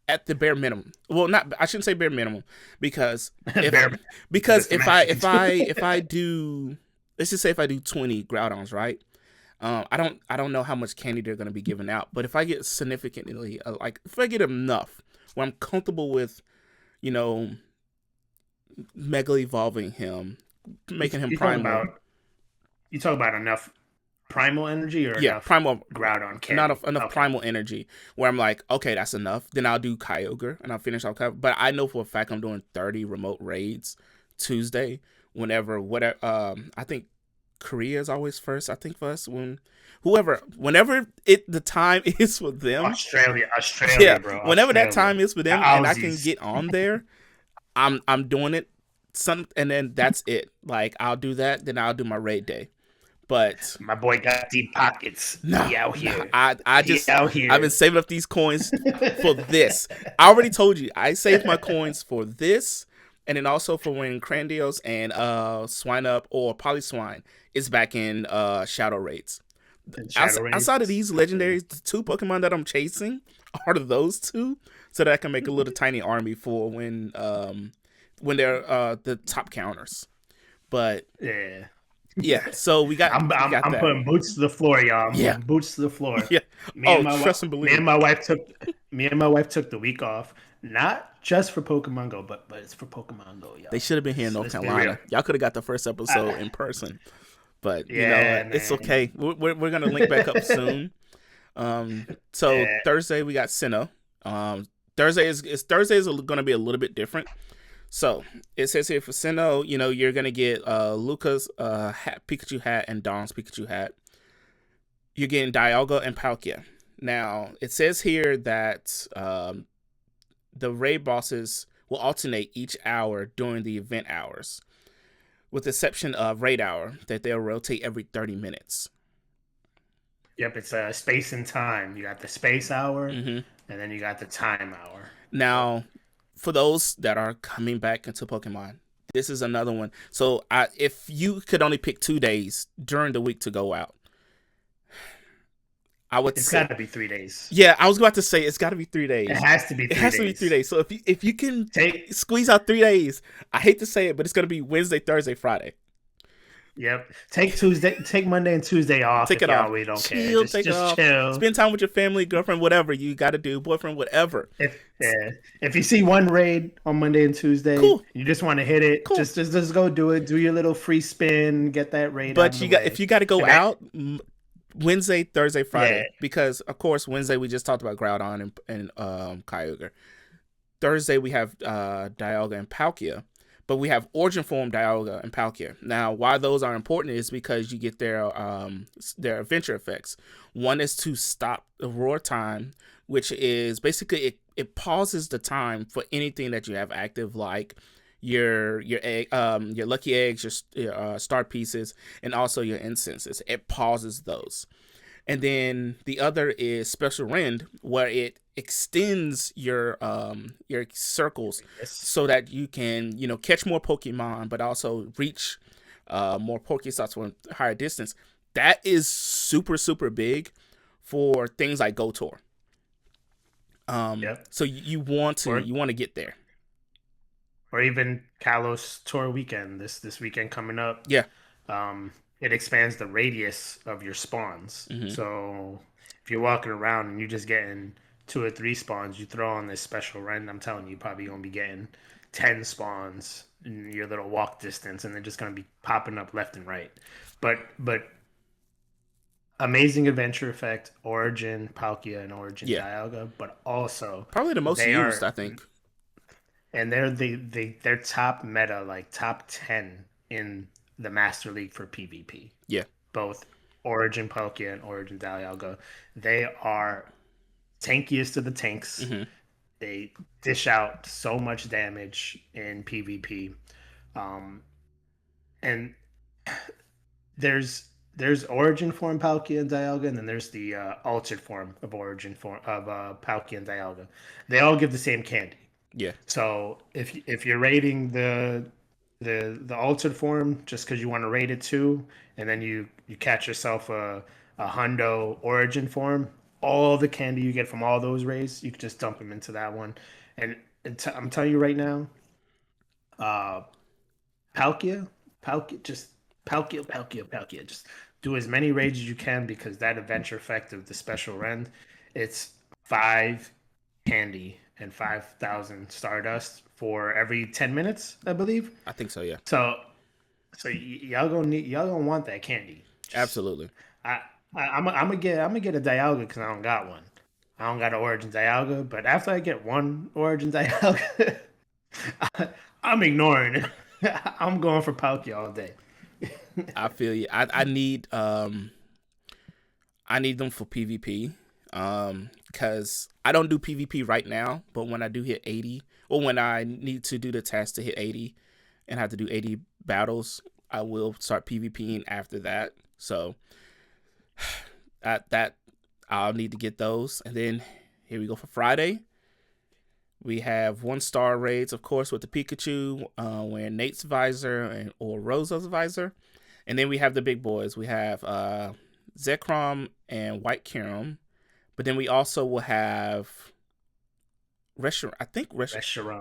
At the bare minimum. Well, not I shouldn't say bare minimum because if bare because just imagine. if I do, let's just say if I do 20 Groudons, right? I don't know how much candy they're gonna be giving out, but if I get significantly like if I get enough where I'm comfortable with, you know, mega evolving him, you, making him you talk primal. about you talk about enough primal energy, or Yeah, enough primal, Groudon not candy. enough Okay. primal energy where I'm like, okay, that's enough. Then I'll do Kyogre and I'll finish off Kyogre. But I know for a fact I'm doing 30 remote raids Tuesday. Whenever whatever, I think Korea is always first. I think for us whenever the time is for them, yeah, Australia, bro, whenever that Australia. time is for The them, and I can Aussies. get on there, I'm doing it. And then that's it. Like I'll do that, then I'll do my raid day. But My boy got deep pockets. no, He out no, here. I He just out I've been here. saving up these coins for this. I already told you I saved my coins for this, and then also for when Crandios and Swine Up or Polyswine is back in Shadow Raids. And Shadow Outside of Raids. these I feel you. legendaries, the two Pokemon that I'm chasing are those two, so that I can make a little tiny army for when they're the top counters. But Yeah. yeah, so we got I'm that. putting boots to the floor, y'all. I'm Yeah, putting boots to the floor. yeah. Me and Oh, my trust wife, and me believe. and my wife took me and my wife took the week off, not just for Pokemon Go, but it's for Pokemon Go, They y'all. should have been here in North Let's be real. Carolina. Y'all could have got the first episode Uh, in person. But you know yeah, what? It's man. okay. We're gonna link back up soon. So Yeah. Thursday we got Sinnoh. Thursday is gonna be a little bit different. So it says here for Sinnoh, you know, you're gonna get Luca's hat, Pikachu hat, and Dawn's Pikachu hat. You're getting Dialga and Palkia. Now it says here that the raid bosses will alternate each hour during the event hours, with the exception of raid hour that they'll rotate every 30 minutes. Yep, it's space and time. You got the space hour, hmm and then you got the time hour. Yep. Now, for those that are coming back into Pokemon, this is another one. So, if you could only pick 2 days during the week to go out, I would It's say, got to be 3 days. yeah, I was about to say it's got to be three It days. has to be It three has to be three days. days. So if you can Take squeeze out 3 days, I hate to say it, but it's gonna be Wednesday, Thursday, Friday. Yep. Take Monday and Tuesday off Take if it off. y'all really don't care. Chill, take it Just off. chill. Spend time with your family, girlfriend, whatever you got to do, boyfriend, whatever. If yeah, if you see one raid on Monday and Tuesday, Cool, you just want to hit it. cool. Just go do it. Do your little free spin. Get that raid out of But the if way. you got to go And that out Wednesday, Thursday, yeah, Friday, because of course Wednesday we just talked about Groudon and Kyogre. Thursday we have Dialga and Palkia, but we have Origin Form Dialga and Palkia. Now, why those are important is because you get their adventure effects. One is to stop the roar time, which is basically it pauses the time for anything that you have active, like your egg, your lucky eggs, your star pieces, and also your incenses. It pauses those. And then the other is special rend, where it extends your circles Yes. so that you can catch more Pokemon, but also reach more Pokestops from higher distance. That is super super big for things like Go Tour. Yep. So Or you want to get there. or even Kalos Tour weekend. This weekend coming up. Yeah. It expands the radius of your spawns. Hmm. So if you're walking around and you're just getting 2 or 3 spawns, you throw on this special rend. I'm telling you, probably gonna be getting 10 spawns in your little walk distance, and they're just gonna be popping up left and right. But amazing adventure effect, Origin Palkia and Origin Yeah. Dialga, but also Probably the most they used, are I think. and they're top meta, like top 10 in the Master League for PvP. Yeah. Both Origin Palkia and Origin Dialga. They are tankiest of the tanks. Hmm. They dish out so much damage in PvP. Um, and there's Origin form Palkia and Dialga, and then there's the altered form of Origin form of Palkia and Dialga. They all give the same candy. Yeah. So if you're rating the altered form just because you want to rate it too, and then you catch yourself a hundo origin form, all the candy you get from all those rays, you can just dump them into that one. And I'm telling you right now, uh, Palkia, Palkia, just Palkia. Just do as many raids as you can because that adventure effect of the special rend, it's 5 candy and 5,000 stardust for every 10 minutes, I believe. I think so. Yeah. So y'all gonna want that candy. Just Absolutely. I, I'm gonna get a Dialga because I don't got one. I don't got an Origin Dialga, but after I get one Origin Dialga, I'm ignoring it. I'm going for Palkia all day. I feel you. I need them for PvP. Because I don't do PvP right now, but when I do hit 80, or when I need to do the task to hit 80 and have to do 80 battles, I will start PvPing after that. So that I'll need to get those. And then here we go for Friday. We have 1-star raids, of course, with the Pikachu, wearing Nate's visor or Rosa's visor. And then we have the big boys. We have Zekrom and White Kyurem. But then we also will have Reshiram.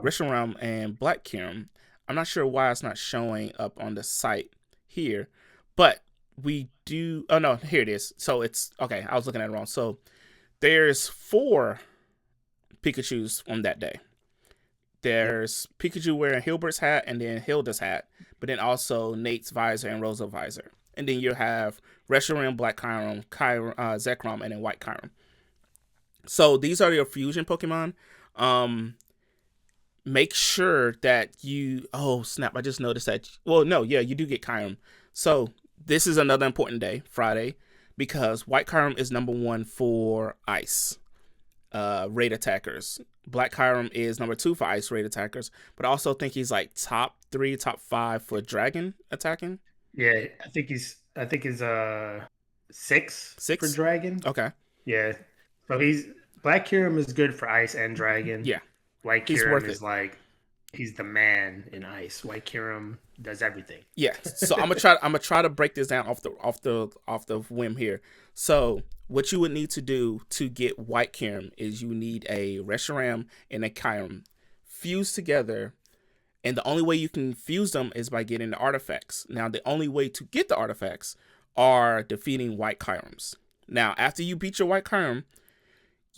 Reshiram and Black Kyurem. I'm not sure why it's not showing up on the site here, but we do. Oh no, here it is. So it's okay. I was looking at it wrong. So there's 4 Pikachu's on that day. There's Pikachu wearing Hilbert's hat and then Hilda's hat, but then also Nate's visor and Rosa visor. And then you have Reshiram, Black Kyurem, Zekrom, and then White Kyurem. So these are your fusion Pokemon. Make sure that you. Oh snap! I just noticed that. Well, no, yeah, you do get Kyurem. So this is another important day, Friday, because White Kyurem is number 1 for Ice raid attackers. Black Kyurem is number 2 for Ice raid attackers, but I also think he's like top 3, top 5 for Dragon attacking. Yeah, I think he's 6 for 6. Dragon. Okay. Yeah. So he's Black Kyurem is good for Ice and Dragon. Yeah, White he's Kyurem worth it. is like he's the man in Ice. White Kyurem does everything. Yeah. So I'm gonna try to break this down off the whim here. So what you would need to do to get White Kyurem is you need a Reshiram and a Kyurem fused together, and the only way you can fuse them is by getting the artifacts. Now the only way to get the artifacts are defeating White Kyurems. Now after you beat your White Kyurem,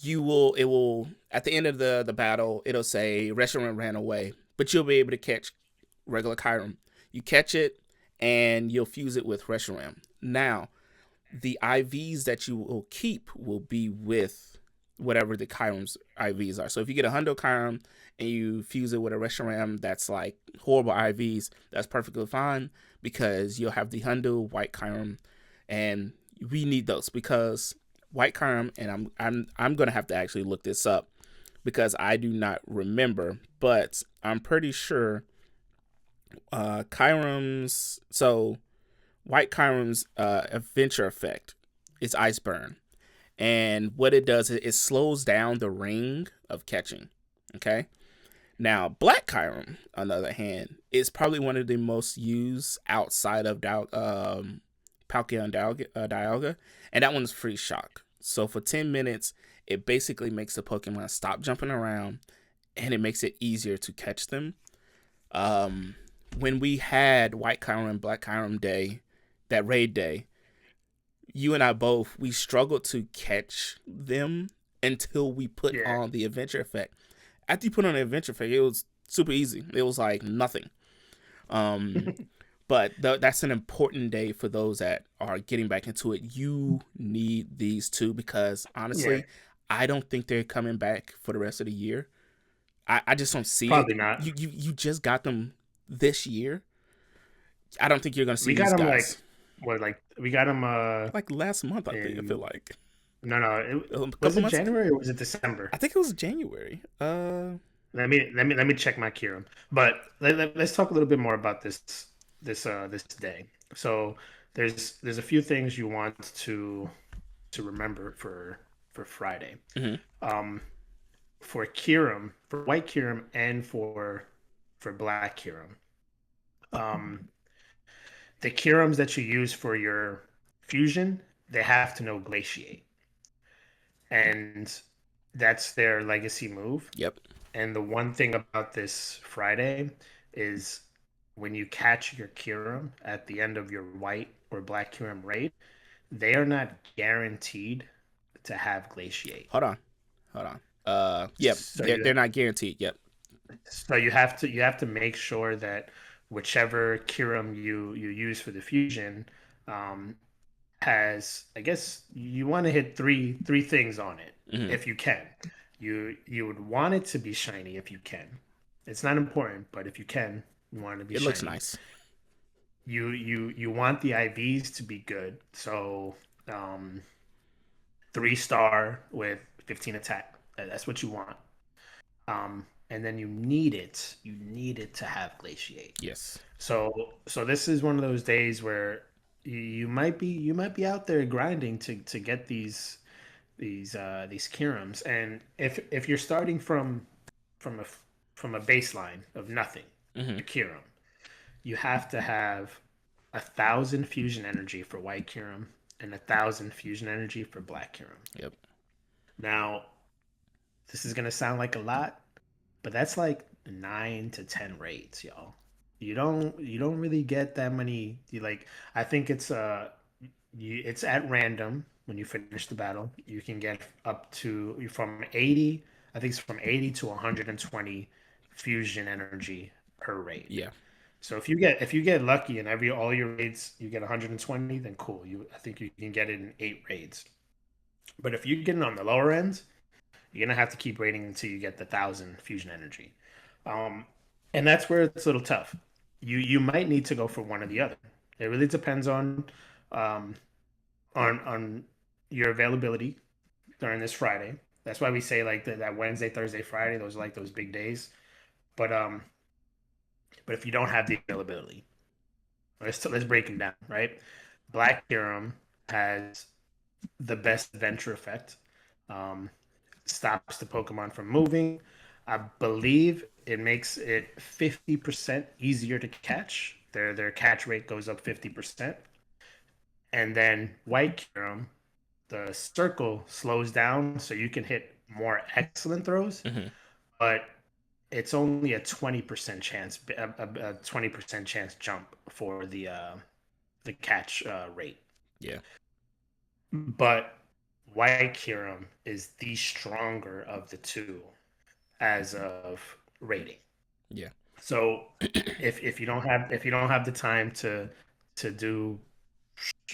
it will at the end of the battle it'll say Reshiram ran away, but you'll be able to catch regular Kyurem. You catch it and you'll fuse it with Reshiram. Now the IVs that you will keep will be with whatever the Kyurem's IVs are. So if you get a Hundo Kyurem and you fuse it with a Reshiram that's like horrible IVs, that's perfectly fine because you'll have the Hundo White Kyurem, and we need those because White Kyurem, and I'm gonna have to actually look this up because I do not remember, but I'm pretty sure Kyurem's so White Kyurem's adventure effect is Ice Burn. And what it does is it slows down the ring of catching. Okay. Now, Black Kyurem, on the other hand, is probably one of the most used outside of Palkia and Dialga, and that one's Free Shock. So for 10 minutes, it basically makes the Pokemon stop jumping around, and it makes it easier to catch them. Um, when we had White Kyurem, Black Kyurem Day, that raid day, you and I both, we struggled to catch them until we put Yeah, on the adventure effect. After you put on the adventure effect, it was super easy. It was like nothing. Um, but that's an important day for those that are getting back into it. You need these two because yeah, honestly, I don't think they're coming back for the rest of the year. I just don't see it. probably not. You just got them this year. I don't think you're gonna see We got these him like guys what? Like we got him like last month. I think I feel in like no no. a Was couple it months ago. January or was it December? I think it was January. Let me check my Kieran. But let's talk a little bit more about this day. So there's a few things you want to remember for Friday. Mhm. Um, for Kiram, for White Kiram, and for Black Kiram. Um, the Kirams that you use for your fusion, they have to know Glaciate, and that's their legacy move. Yep. And the one thing about this Friday is when you catch your Kiram at the end of your white or black Kiram raid, they are not guaranteed to have Glaciate. Hold on. Hold on. Yep. So They're you not guaranteed. Yep. so you have to make sure that whichever Kiram you use for the fusion um, has, I guess you want to hit three things on it Hmm. if you can. You would want it to be shiny if you can. It's not important, but if you can, you want it to be It looks shiny. nice. You want the IVs to be good. So 3-star with 15 attack. That's what you want. And then you need it. You need it to have Glaciate. Yes. So this is one of those days where you might be out there grinding to get these Kirams. And if you're starting from a from a baseline of nothing, Hmm. a Kiram, you have to have 1,000 fusion energy for White Kiram and 1,000 fusion energy for Black Kiram. Yep. Now, this is gonna sound like a lot, but that's like 9 to 10 raids, y'all. You don't really get that many. You like I think it's at random when you finish the battle. You can get up to from 80. I think it's from 80 to 120 fusion energy per raid. Yeah. So if you get lucky and every all your raids you get 120, then cool. I think you can get it in 8 raids. But if you're getting on the lower end, you're gonna have to keep waiting until you get the 1,000 fusion energy. Um, and that's where it's a little tough. You might need to go for one or the other. It really depends um, on your availability during this Friday. That's why we say like that Wednesday, Thursday, Friday. Those are like those big days. But um, but if you don't have the availability, let's break them down. Right, Black Serum has the best adventure effect. Um, Stops the Pokemon from moving. I believe it makes it 50% easier to catch. Their catch rate goes up 50%. And then White Kyurem, the circle slows down so you can hit more excellent throws, Hmm. but it's only a 20% chance, a 20% chance jump for the catch rate. Yeah. But White Kyurem is the stronger of the two as of rating. Yeah. So if you don't have the time to do,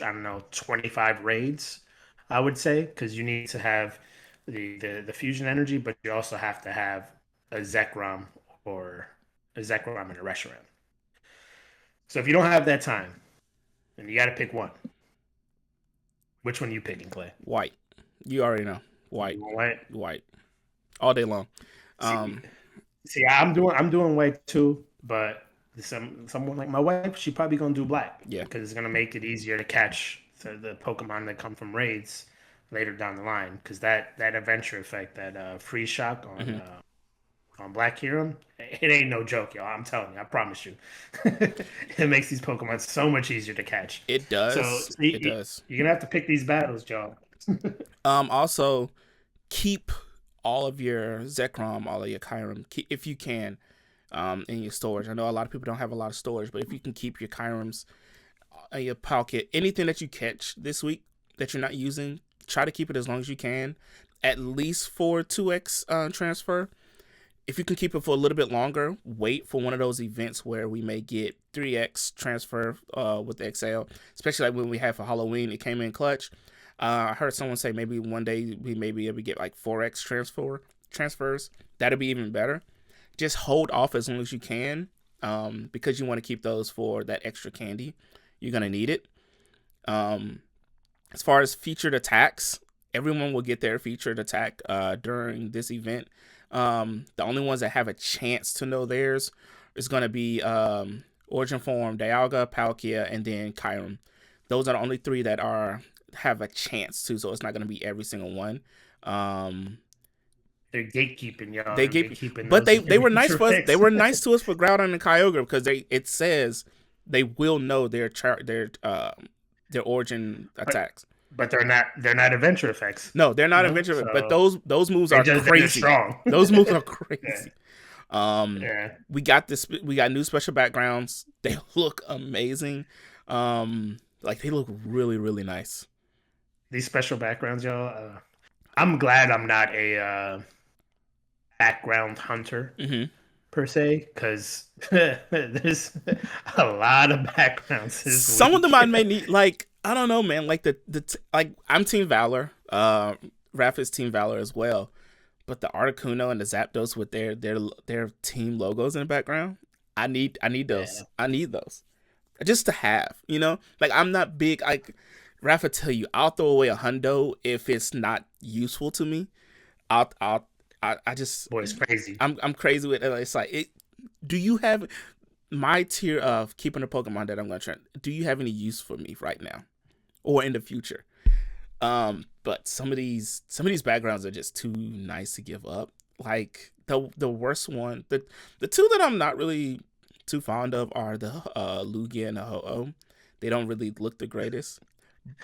I don't know, 25 raids, I would say, because you need to have the fusion energy, but you also have to have a Zekrom or a Zekrom and a Reshiram. So if you don't have that time, then you got to pick one. Which one you picking, Clay? White. You already know. White. You want White? White. all day long. See, Um, see, I'm doing white too, but someone like my wife, she probably gonna do black yeah. because it's gonna make it easier to catch the Pokemon that come from raids later down the line. Because that adventure effect, that free shock Hmm. on Black Hero, it ain't no joke, y'all. I'm telling you, I promise you, it makes these Pokemon so much easier to catch. It So, does. so It does. you're gonna have to pick these battles, y'all. Also, keep all of your Zekrom, all of your Kyurem, if you can, in your storage. I know a lot of people don't have a lot of storage, but if you can keep your Kyurems, your Palkit, anything that you catch this week that you're not using, try to keep it as long as you can, at least for 2x transfer. If you can keep it for a little bit longer, wait for one of those events where we may get 3x transfer with the XL, especially like when we had for Halloween. It came in clutch. I heard someone say maybe one day we may be able to get like 4x transfers. That'd be even better. Just hold off as long as you can, because you want to keep those for that extra candy. You're gonna need it. Um, as far as featured attacks, everyone will get their featured attack during this event. The only ones that have a chance to know theirs is going to be Origin Form, Dialga, Palkia, and then Kyurem. Those are the only three that have a chance to, so it's not going to be every single one. Um, They're gatekeeping, y'all. they They're gave, gatekeeping but those they were nice for us. They effects. were nice to us for Groudon and Kyogre because it says they will know their origin but attacks. but they're not adventure effects. No, they're not adventure, but So those moves they're are just they're crazy. strong. Those moves are Yeah, crazy. Um, yeah. we got this. We got new special backgrounds. They look amazing. Like they look really, really nice. These special backgrounds, y'all. I'm glad I'm not a background hunter Hmm. per se, because there's a lot of backgrounds this Some of them week. I may need. Like I don't know, man. Like like I'm Team Valor. Raph is Team Valor as well. But the Articuno and the Zapdos with their team logos in the background, I need those. Yeah. I need those just to have. Like I'm not big. Like Rafa tell you, I'll throw away a hundo if it's not useful to me. I just Boy, it's crazy. I'm crazy with it. It's like it. Do you have my tier of keeping a Pokemon that I'm gonna try? Do you have any use for me right now or in the future? But some of these backgrounds are just too nice to give up. Like the worst one, the two that I'm not really too fond of are the Lugia and the Ho-Oh. They don't really look the greatest.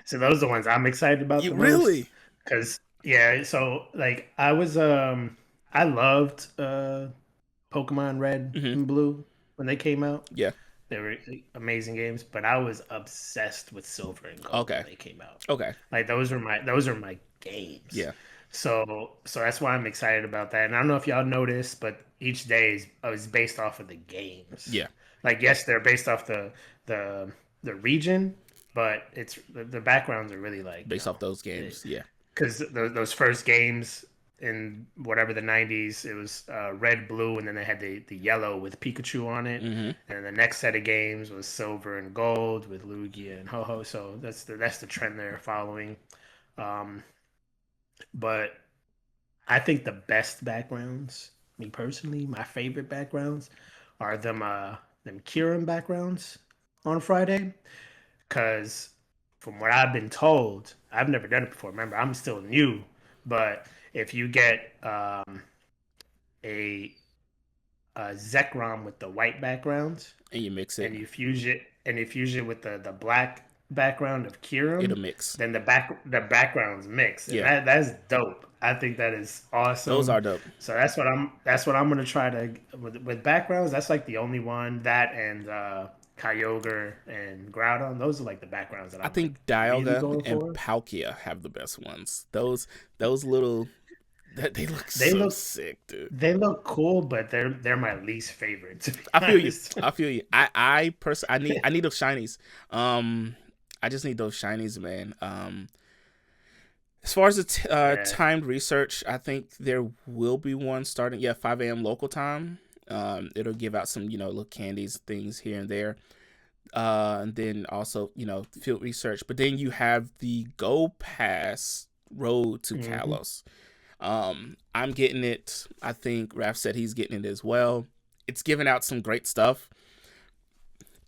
So those are the ones I'm excited about You the most. really? Because yeah, so like I loved Pokemon Red Hmm. and Blue when they came out. Yeah. They were amazing games, but I was obsessed with Silver and Gold Okay. when they came out. Okay. Like those are my games. Yeah. So that's why I'm excited about that. And I don't know if y'all noticed, but each day is based off of the games. Yeah. Like yes, they're based off the the region, but it's the backgrounds are really like Based off those games. Yeah. because those first games in whatever the 90s, it was red, blue, and then they had the yellow with Pikachu on it. Hmm. And the next set of games was silver and gold with Lugia and Ho-Ho. So that's the trend they're following. Um, but I think the best backgrounds, me personally, my favorite backgrounds are them Kieran backgrounds on Friday. Cause from what I've been told, I've never done it before. Remember, I'm still new, but if you get a, a Zekrom with the white background And you mix it. and you fuse it with the black background of It'll Kirim, mix. then the backgrounds mix, and Yeah. that's dope. I think that is Those awesome. are dope. So that's what I'm gonna try to with backgrounds. That's like the only one that and Kyogre and Groudon. Those are like the backgrounds that I I'm like think really Dialga going and for. Palkia have the best ones. Those little that they look They so look sick, dude. they look cool, but they're my least favorite to be I feel you. honest. I feel you. I need those shinies. Um, I just need those shinies, man. As far as the Yeah. timed research, I think there will be one starting. Yeah, 5 a.m. local time. It'll give out some little candies, things here and there. And then also field research. But then you have the Go Pass Road to Hmm. Kalos. I'm getting it. I think Raph said he's getting it as well. It's giving out some great stuff.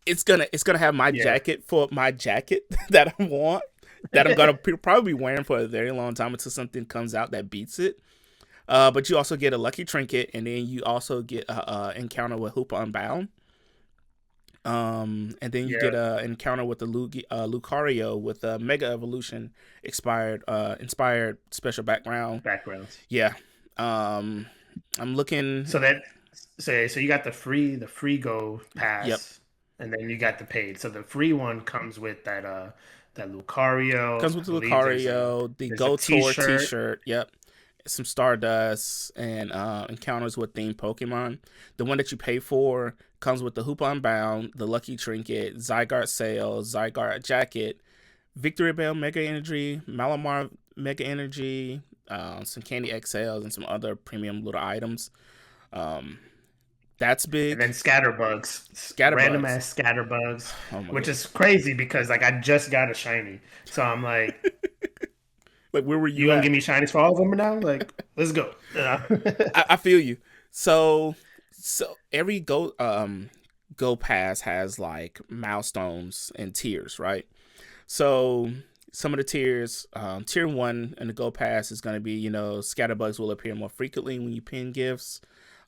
It's gonna have my Yeah. jacket for my jacket that I want, that I'm gonna probably be wearing for a very long time until something comes out that beats it. But you also get a lucky trinket, and then you also get a encounter with Hoopa Unbound. And then you get Yeah. a encounter with the Lucario with a Mega Evolution inspired special background. Backgrounds. Yeah. Um, I'm looking. So that so you got the free go Yep. pass, and then you got the paid. So the free one comes with that Lucario. Comes with I the believe Lucario, the there's a Go Tour T-shirt. T-shirt. Yep. Some Stardust and encounters with themed Pokemon. The one that you pay for comes with the Hoopa Unbound, the Lucky Trinket, Zygarde Sail, Zygarde Jacket, Victory Bell Mega Energy, Malamar Mega Energy, some Candy XLs, and some other premium little items. Um, that's And big. then scatterbugs, random Scatterbugs. ass scatterbugs, Oh my which is goodness. crazy because like I just got a shiny, so I'm like, Like, where were you you gonna at? give me shinies for all of them now? Like, let's go. I feel you. So every go pass has like milestones and tiers, right? So some of the tiers, tier one in the go pass is going to be, scatterbugs will appear more frequently when you pin gifts.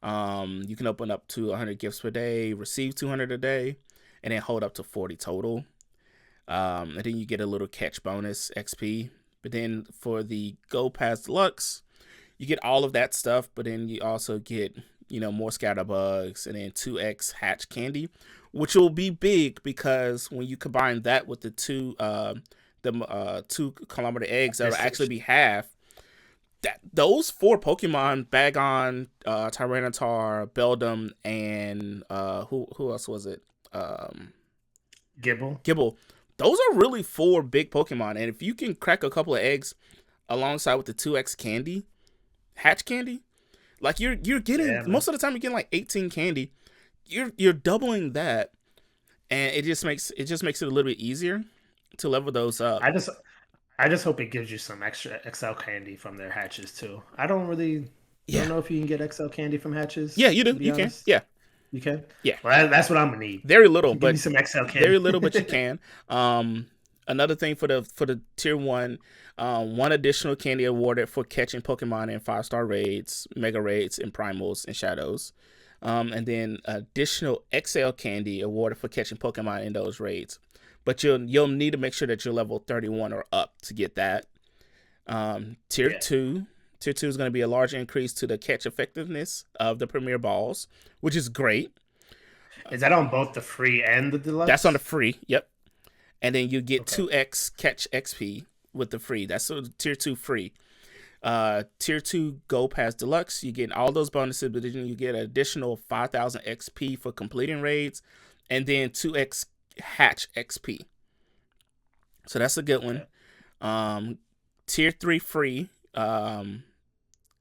You can open up to 100 gifts per day, receive 200 a day, and then hold up to 40 total. And then you get a little catch bonus XP. But then for the Go Pass Deluxe, you get all of that stuff, but then you also get, more scatterbugs and then 2x hatch candy, which will be big because when you combine that with the 2 kilometer eggs, that'll actually be half. That those four Pokemon, Bagon, Tyranitar, Beldum, and who else was it? Gibble. Gibble. Those are really four big Pokemon, and if you can crack a couple of eggs alongside with the 2x candy, hatch candy, like you're getting, Yeah, man. most of the time you're getting like 18 candy. You're doubling that, and it just makes it a little bit easier to level those up. I just I just hope it gives you some extra XL candy from their hatches too. I Yeah, don't know if you can get XL candy from hatches, yeah, you to do. be You can. honest. Yeah, You can? yeah. Well, that's what I'm gonna need. Very little, Give me but some XL very candy. little, but you can. Um, Another thing for the tier one, one additional candy awarded for catching Pokemon in 5-star raids, Mega raids, and Primals and Shadows. And then additional XL candy awarded for catching Pokemon in those raids. But you'll need to make sure that you're level 31 or up to get that. Tier Yeah. two. Tier two is going to be a large increase to the catch effectiveness of the Premier Balls, which is great. Is that on both the free and the That's on the deluxe? free. Yep. And then you get Okay. 2x catch XP with the free. That's tier 2 free. Tier 2 Go Pass Deluxe, you get all those bonuses, but then you get an additional 5,000 XP for completing raids, and then 2x hatch XP. So that's a good one. Okay. Um, Tier 3 free,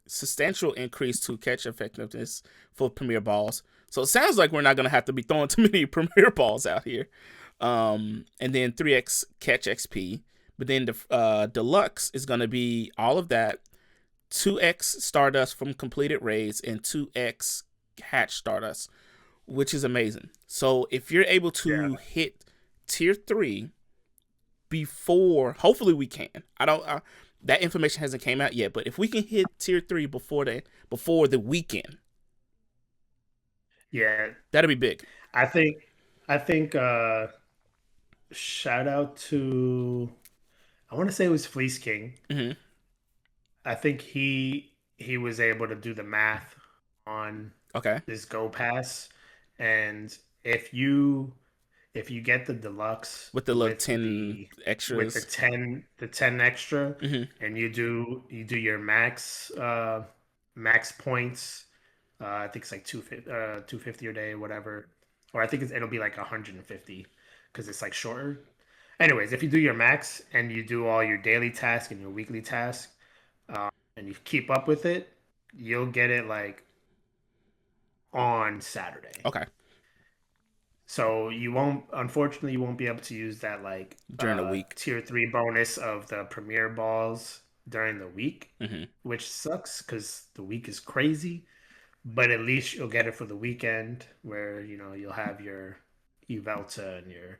substantial increase to catch effectiveness for Premier Balls. So it sounds like we're not going to have to be throwing too many Premier Balls out here. And then 3x catch XP. But then the deluxe is going to be all of that, 2x Stardust from completed raids, and 2x hatch Stardust, which is amazing. So if you're able Yeah. to hit tier 3 before, hopefully we can. I don't. That information hasn't came out yet, but if we can hit tier 3 before the weekend, Yeah. that'll be big. I think I think shout out to I want to say it was Fleece King. Hmm. I think he was able to do the math on Okay, this Go Pass, and if you get the deluxe with the little 10 with extras. the 10 extra, Hmm. and you do your max points, I think it's like 250 a day or whatever, or I think it'll be like 150 because it's like shorter. Anyways, if you do your max and you do all your daily tasks and your weekly tasks, and you keep up with it, you'll get it like on Saturday. Okay, So unfortunately, you won't be able to use that like during the week. tier 3 bonus of the premier balls during the week, Hmm. which sucks because the week is crazy. But at least you'll get it for the weekend, where you'll have your Yvelta and your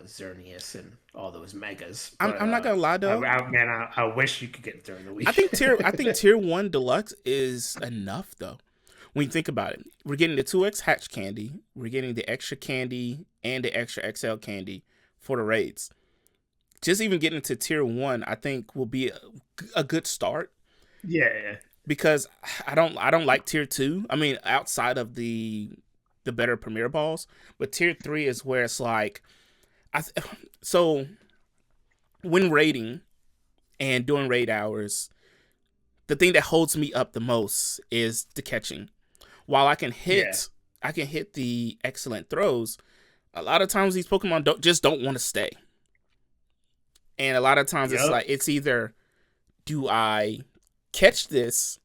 Xerneas and all those megas. But I'm not gonna lie though. man, I wish you could get it during the I week. think tier one deluxe is enough though. When you think about it, we're getting the 2x hatch candy, we're getting the extra candy and the extra XL candy for the raids. Just even getting to tier one, I think will be a good start Yeah, because I don't like tier two. I mean, outside of the better premier balls, but tier three is where it's like so when raiding and doing raid hours, the thing that holds me up the most is the catching. While yeah, I can hit the excellent throws. A lot of times these Pokemon don't want to stay, and a lot of times it's yep. like it's either do I catch this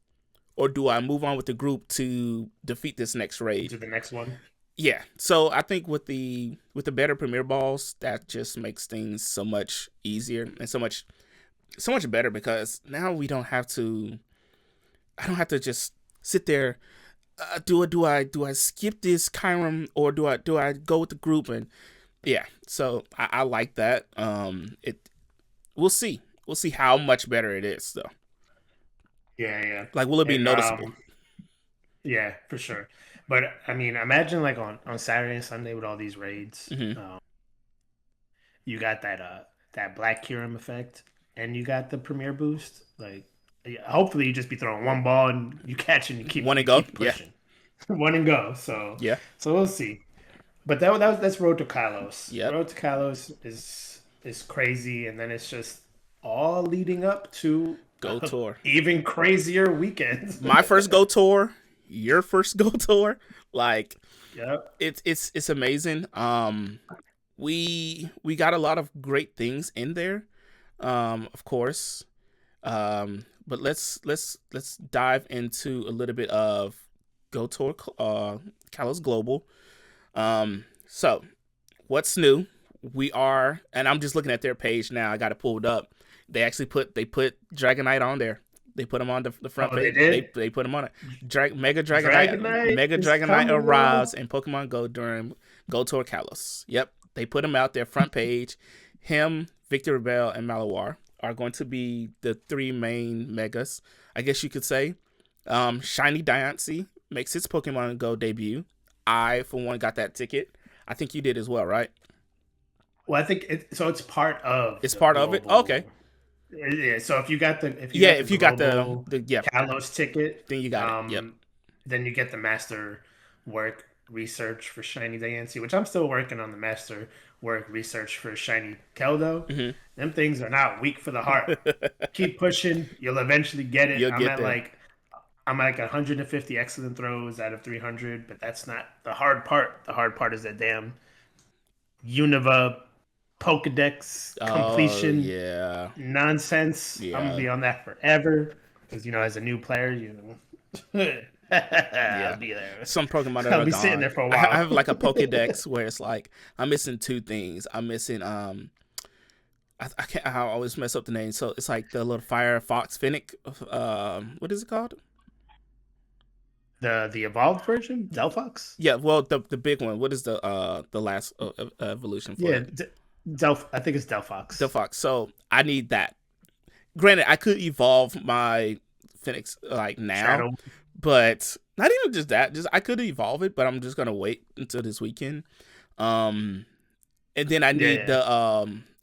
or do I move on with the group to defeat this next raid? To the next one. Yeah. So I think with the better Premier Balls, that just makes things so much easier and so much better because now we don't have to. I don't have to just sit there. Do I skip this Kyurem or do I go with the group and yeah. So I like that. It we'll see how much better it is though. Yeah, yeah, Like, will it be and noticeable? yeah, for sure. But I mean, imagine like on Saturday and Sunday with all these raids. Hmm. You got that Black Kyurem effect, and you got the Premier boost. Like, yeah, hopefully, you just be throwing one ball and you catch and Want to you go? keep Yeah, pushing, one and go. So yeah, we'll see. But that's Road to Kalos. yep. Road to Kalos is crazy, and then it's just all leading up to Go tour. even crazier weekends. My first go tour, your first go tour. Like Yep. it's amazing. We got a lot of great things in there. Of course. But let's dive into a little bit of Go Tour Kalos Global. So what's new? We are, and I'm just looking at their page now. I got it pulled up. They put Dragonite on there. They put them on the front Oh, they page. did. They put them on it. Dragonite Mega is Dragonite coming, y'all. arrives in Pokemon Go during Go Tour Kalos. Yep, they put him out there front page. Him, Victor Rebel, and Malawar are going to be the three main megas, I guess you could say. Shiny Diancie makes its Pokemon Go debut. I, for one, got that ticket. I think you did as well, right? Well, I think so. It's part of It's the part of it. Okay. global. Yeah. So if you Yeah, got the if you got global the yeah, Kalos ticket, then you got it. Yep. then you get the master work research for Shiny Diancie, which I'm still working on the master work research for Shiny Keldo. Hmm. Them things are not weak for the heart. Keep pushing, you'll eventually get it. You'll get there. I'm at like 150 excellent throws out of 300, but that's not the hard part. The hard part is that damn Univa Pokedex Oh completion yeah, nonsense. I'm gonna yeah, be on that forever because as a new player, I'll yeah. be there. Some Pokemon that I'll are be sitting gone. there for a I while. have like a Pokedex where it's like I'm missing two things. I'm missing I can't. I always mess up the name. So it's like the little Fire Fox Finnick. What is it called? The evolved version, Delphox. Yeah, well the big one. What is the last evolution for Yeah, it? I think it's The Delphox. Fox. So I need that. Granted, I could evolve my Phoenix like now, Shadow. but not even just that. Just I could evolve it, but I'm just gonna wait until this weekend. Um, and then Yeah, yeah.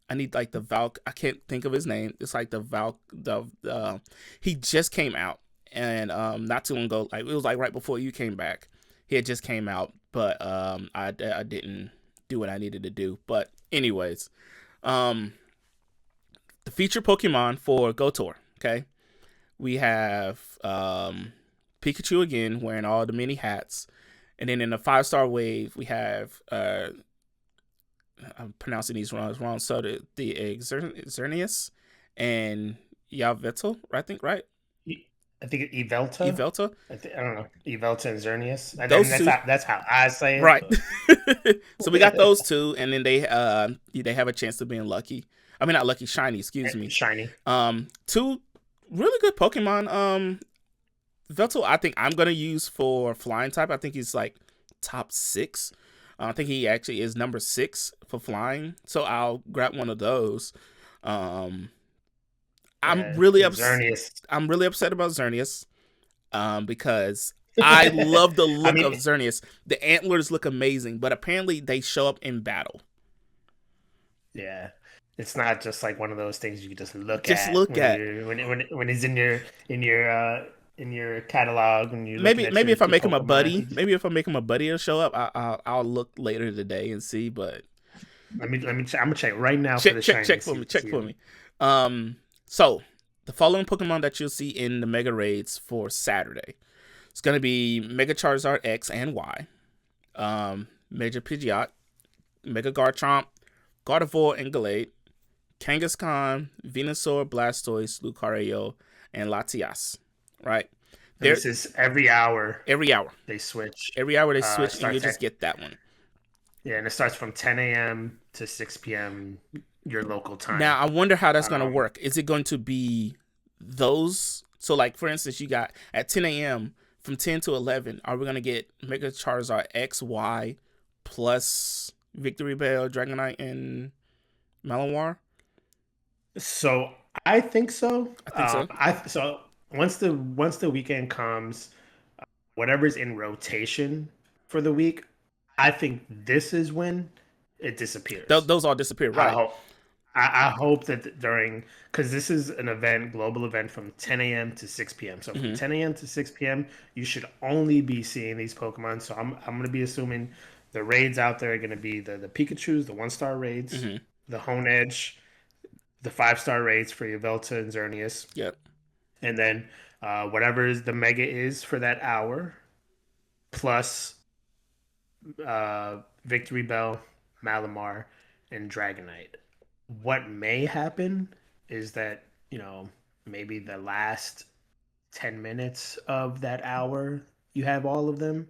I need like the Valk. I can't think of his name. It's like the Valk. He just came out, and not too long ago. Like it was like right before you came back. He had just came out, but I didn't do what I needed to do. But anyways, um, the feature Pokemon for Go Tour. Okay, we have Pikachu again wearing all the mini hats, and then in the 5-star wave we have I'm pronouncing these wrong. So the Xerneas and Yavetel, I think, right? I think Evelta. Evelta. I don't know, Evelta and Xerneas. And then Those two, that's how I say it. right? But So we got those two, and then they have a chance of being lucky. I mean, not lucky, shiny. Excuse me. shiny. Two really good Pokemon. Veltal, I think I'm gonna use for flying type. I think he's like top 6. I think he actually is number 6 for flying. So I'll grab one of those. Um, I'm Yeah, really ups- Xerneas. I'm really upset about Xerneas. Because I love the I look of mean, Xerneas. The antlers look amazing, but apparently they show up in battle. yeah, it's not just like one of those things you can just look Just at look when at you're when he's in your in your catalog when you're looking at maybe if I your make him a Pokemon. buddy, maybe if I make him a buddy, it'll show up. I'll look later today and see. But I'm gonna check right now for the check shiny. for See, me, check see for him. me. So the following Pokemon that you'll see in the Mega Raids for Saturday, it's gonna be Mega Charizard X and Y, Mega Pidgeot, Mega Garchomp, Gardevoir and Gallade, Kangaskhan, Venusaur, Blastoise, Lucario, and Latias. Right? And They're this is every hour every hour. they switch. Every hour they It switch, and you starts just at get that one. yeah, and it starts from 10 a.m. to 6 p.m. your local time. Now I wonder how that's gonna Um, work. Is it going to be those? So, like for instance, you got at 10 a.m. from 10 to 11. Are we gonna get Mega Charizard X, Y, plus Victory Bell, Dragonite, and Malinois? so I think so. I think so. I so once the weekend comes, whatever's in rotation for the week, I think this is when it disappears. Those all disappear, I right? hope. I hope that during because this is an event, global event from 10 a.m. to 6 p.m. So from Mm-hmm. 10 a.m. to 6 p.m., you should only be seeing these Pokemon. So I'm gonna be assuming the raids out there are gonna be the Pikachu's, the 1-star raids, Mm-hmm. the Hone Edge, the 5-star raids for Yvelta and Xerneas, Yep. and then whatever the mega is for that hour, plus Victory Bell, Malamar, and Dragonite. What may happen is that, maybe the last 10 minutes of that hour, you have all of them.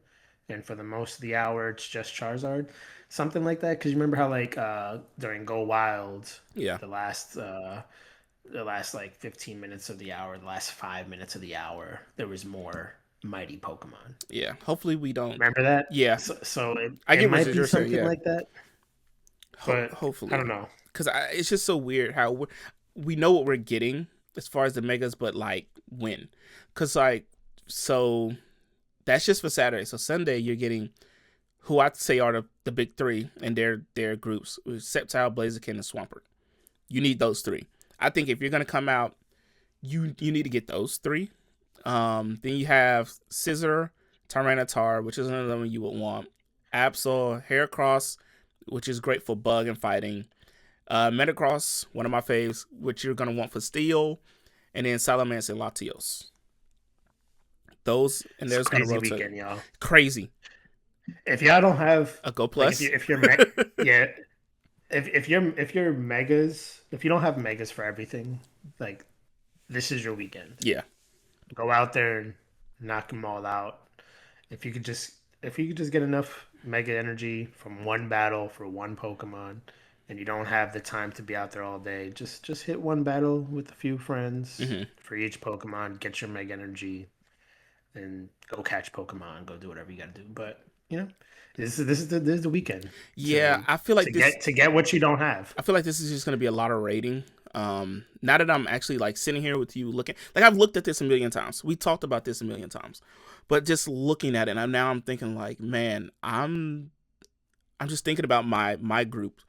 And for the most of the hour, it's just Charizard. Something like that. Because you remember how, like, during Go Wild, Yeah. the last. The last like 15 minutes of the hour, the last 5 minutes of the hour, there was more mighty Pokemon. Yeah. Hopefully we don't. Remember that? Yeah. So I it get what might be you're saying. something Yeah. like that, but I don't Hopefully, know. because it's just so weird how we know what we're getting as far as the megas, but like when, because like so that's just for Saturday. So Sunday you're getting who I'd say are the big three and their groups: Sceptile, Blaziken, and Swampert. You need those three. I think if you're gonna come out, you need to get those three. Then you have Scizor, Tyranitar, which is another one you would want. Absol, Heracross, which is great for bug and fighting. Metacross, one of my faves, which you're gonna want for Steel, and then Salamence and Latios. Those and It's a there's gonna crazy rotate. weekend, y'all. Crazy. If y'all don't have A Go like Plus. yeah, if you don't have megas for everything, like this is your weekend. Yeah. Go out there and knock them all out. If you could just get enough mega energy from one battle for one Pokemon, and you don't have the time to be out there all day, just hit one battle with a few friends Hmm. for each Pokemon, get your mega energy, and go catch Pokemon, go do whatever you got to do. But this is the weekend Yeah, I feel like this. to get what you don't have. I feel like this is just gonna be a lot of rating. Now that I'm actually like sitting here with you looking, like I've looked at this a million times. We talked about this a million times, but just looking at it, now I'm thinking like, man, I'm just thinking about my group.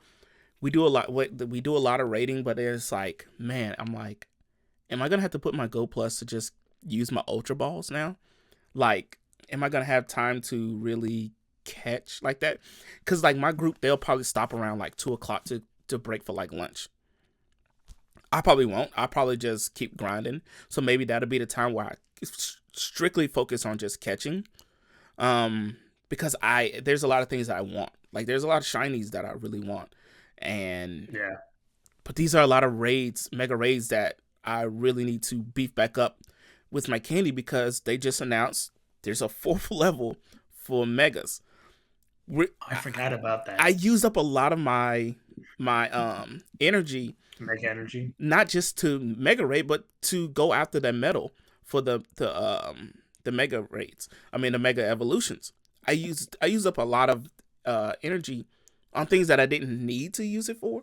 We do a lot. We do a lot of rating, but it's like, man, I'm like, am I gonna have to put my Go Plus to just use my Ultra Balls now? Like, am I gonna have time to really catch like that? Because like my group, they'll probably stop around like 2 o'clock to break for like lunch. I probably won't. I'll probably just keep grinding. So maybe that'll be the time where I strictly focus on just catching. Because there's a lot of things that I want. Like there's a lot of shinies that I really want. And Yeah, but these are a lot of raids, mega raids that I really need to beef back up with my candy because they just announced there's a 4th level for megas. I forgot about I that. used up a lot of my energy Mega energy. not just to mega raid, but to go after that metal for the mega raids. I mean the mega evolutions. I used up a lot of energy on things that I didn't need to use it for,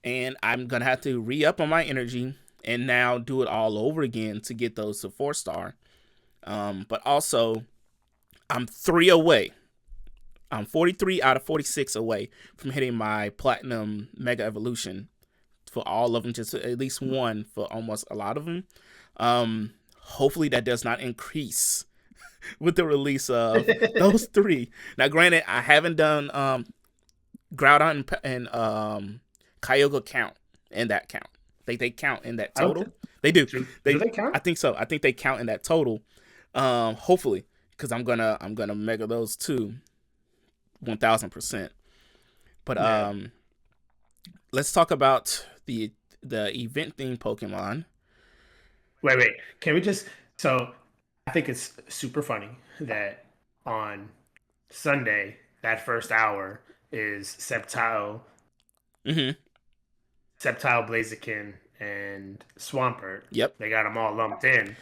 and I'm gonna have to re up on my energy and now do it all over again to get those to 4 star. But also, I'm 3 away. I'm 43 out of 46 away from hitting my platinum mega evolution for all of them, just at least one for almost a lot of them. Hopefully that does not increase with the release of those three. Now, granted, I haven't done Groudon and Kyogre count in that count. They count in that I don't total. They do. do they count? I think so. I think they count in that total. Hopefully, because I'm gonna mega those too, 1000%. But Yeah. let's talk about the event themed Pokemon. Wait. Can we just so I think it's super funny that on Sunday, that first hour is Mm-hmm. Sceptile, Blaziken, and Swampert. Yep. They got them all lumped in.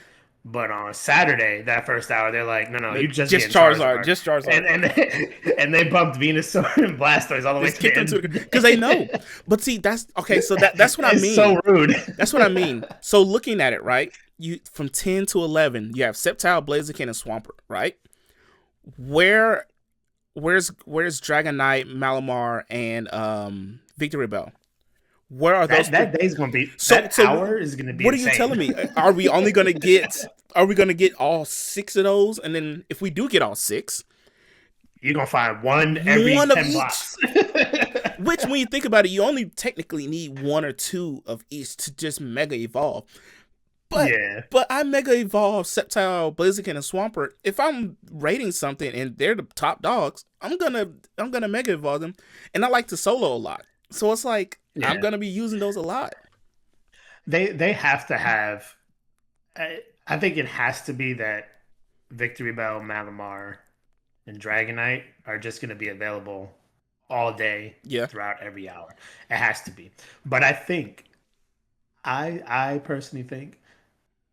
But on Saturday, that first hour, they're like, no, you just Just getting Charizard. Charizard. Just Charizard. And they bumped Venusaur and Blastoise all the way Just to the kick them end. to because they know. But see, that's okay. So that's what I It's mean. so rude. That's what I mean. So looking at it, right? You from 10 to 11, you have Sceptile, Blaziken, and Swampert, right? Where's Dragonite, Malamar, and Victory Bell? Where are those? That day's gonna be So that hour is gonna be what insane. are you telling me? Are we only gonna get? Are we gonna get all 6 of those? And then if we do get all 6, you're gonna find one every one of 10 each. blocks. Which, when you think about it, you only technically need 1 or 2 of each to just mega evolve. But Yeah. but I mega evolve Sceptile, Blaziken, and Swampert. If I'm rating something and they're the top dogs, I'm gonna mega evolve them. And I like to solo a lot, so it's like I'm Yeah. gonna be using those a lot. They have to have. I think it has to be that Victory Bell, Malamar, and Dragonite are just going to be available all day Yeah. throughout every hour. It has to be. But I think I personally think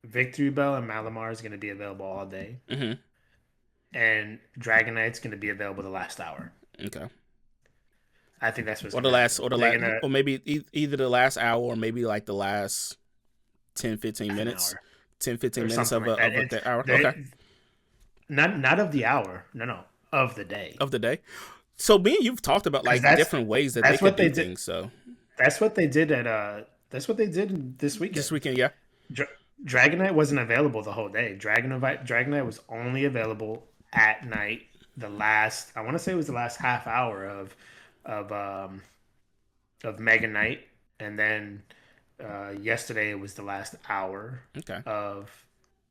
Victory Bell and Malamar is going to be available all day, Mm-hmm. and Dragonite's going to be available the last hour. Okay. I think that's what's Or going the to last, happen. or the They're last, gonna or maybe either the last hour, or maybe like the last 10, 15 an minutes, hour 10, 15 or minutes of something like that. the hour. They- Okay. Not of the hour. No, of the day. Of the day. So me and you've talked about 'Cause like different ways that they that's could what do they did. things. So That's what they did that's what they did this weekend. this weekend, yeah. Dragonite wasn't available the whole day. Dragonite was only available at night. I want to say it was the last half hour of um of Mega Night, and then yesterday it was the last hour Okay. of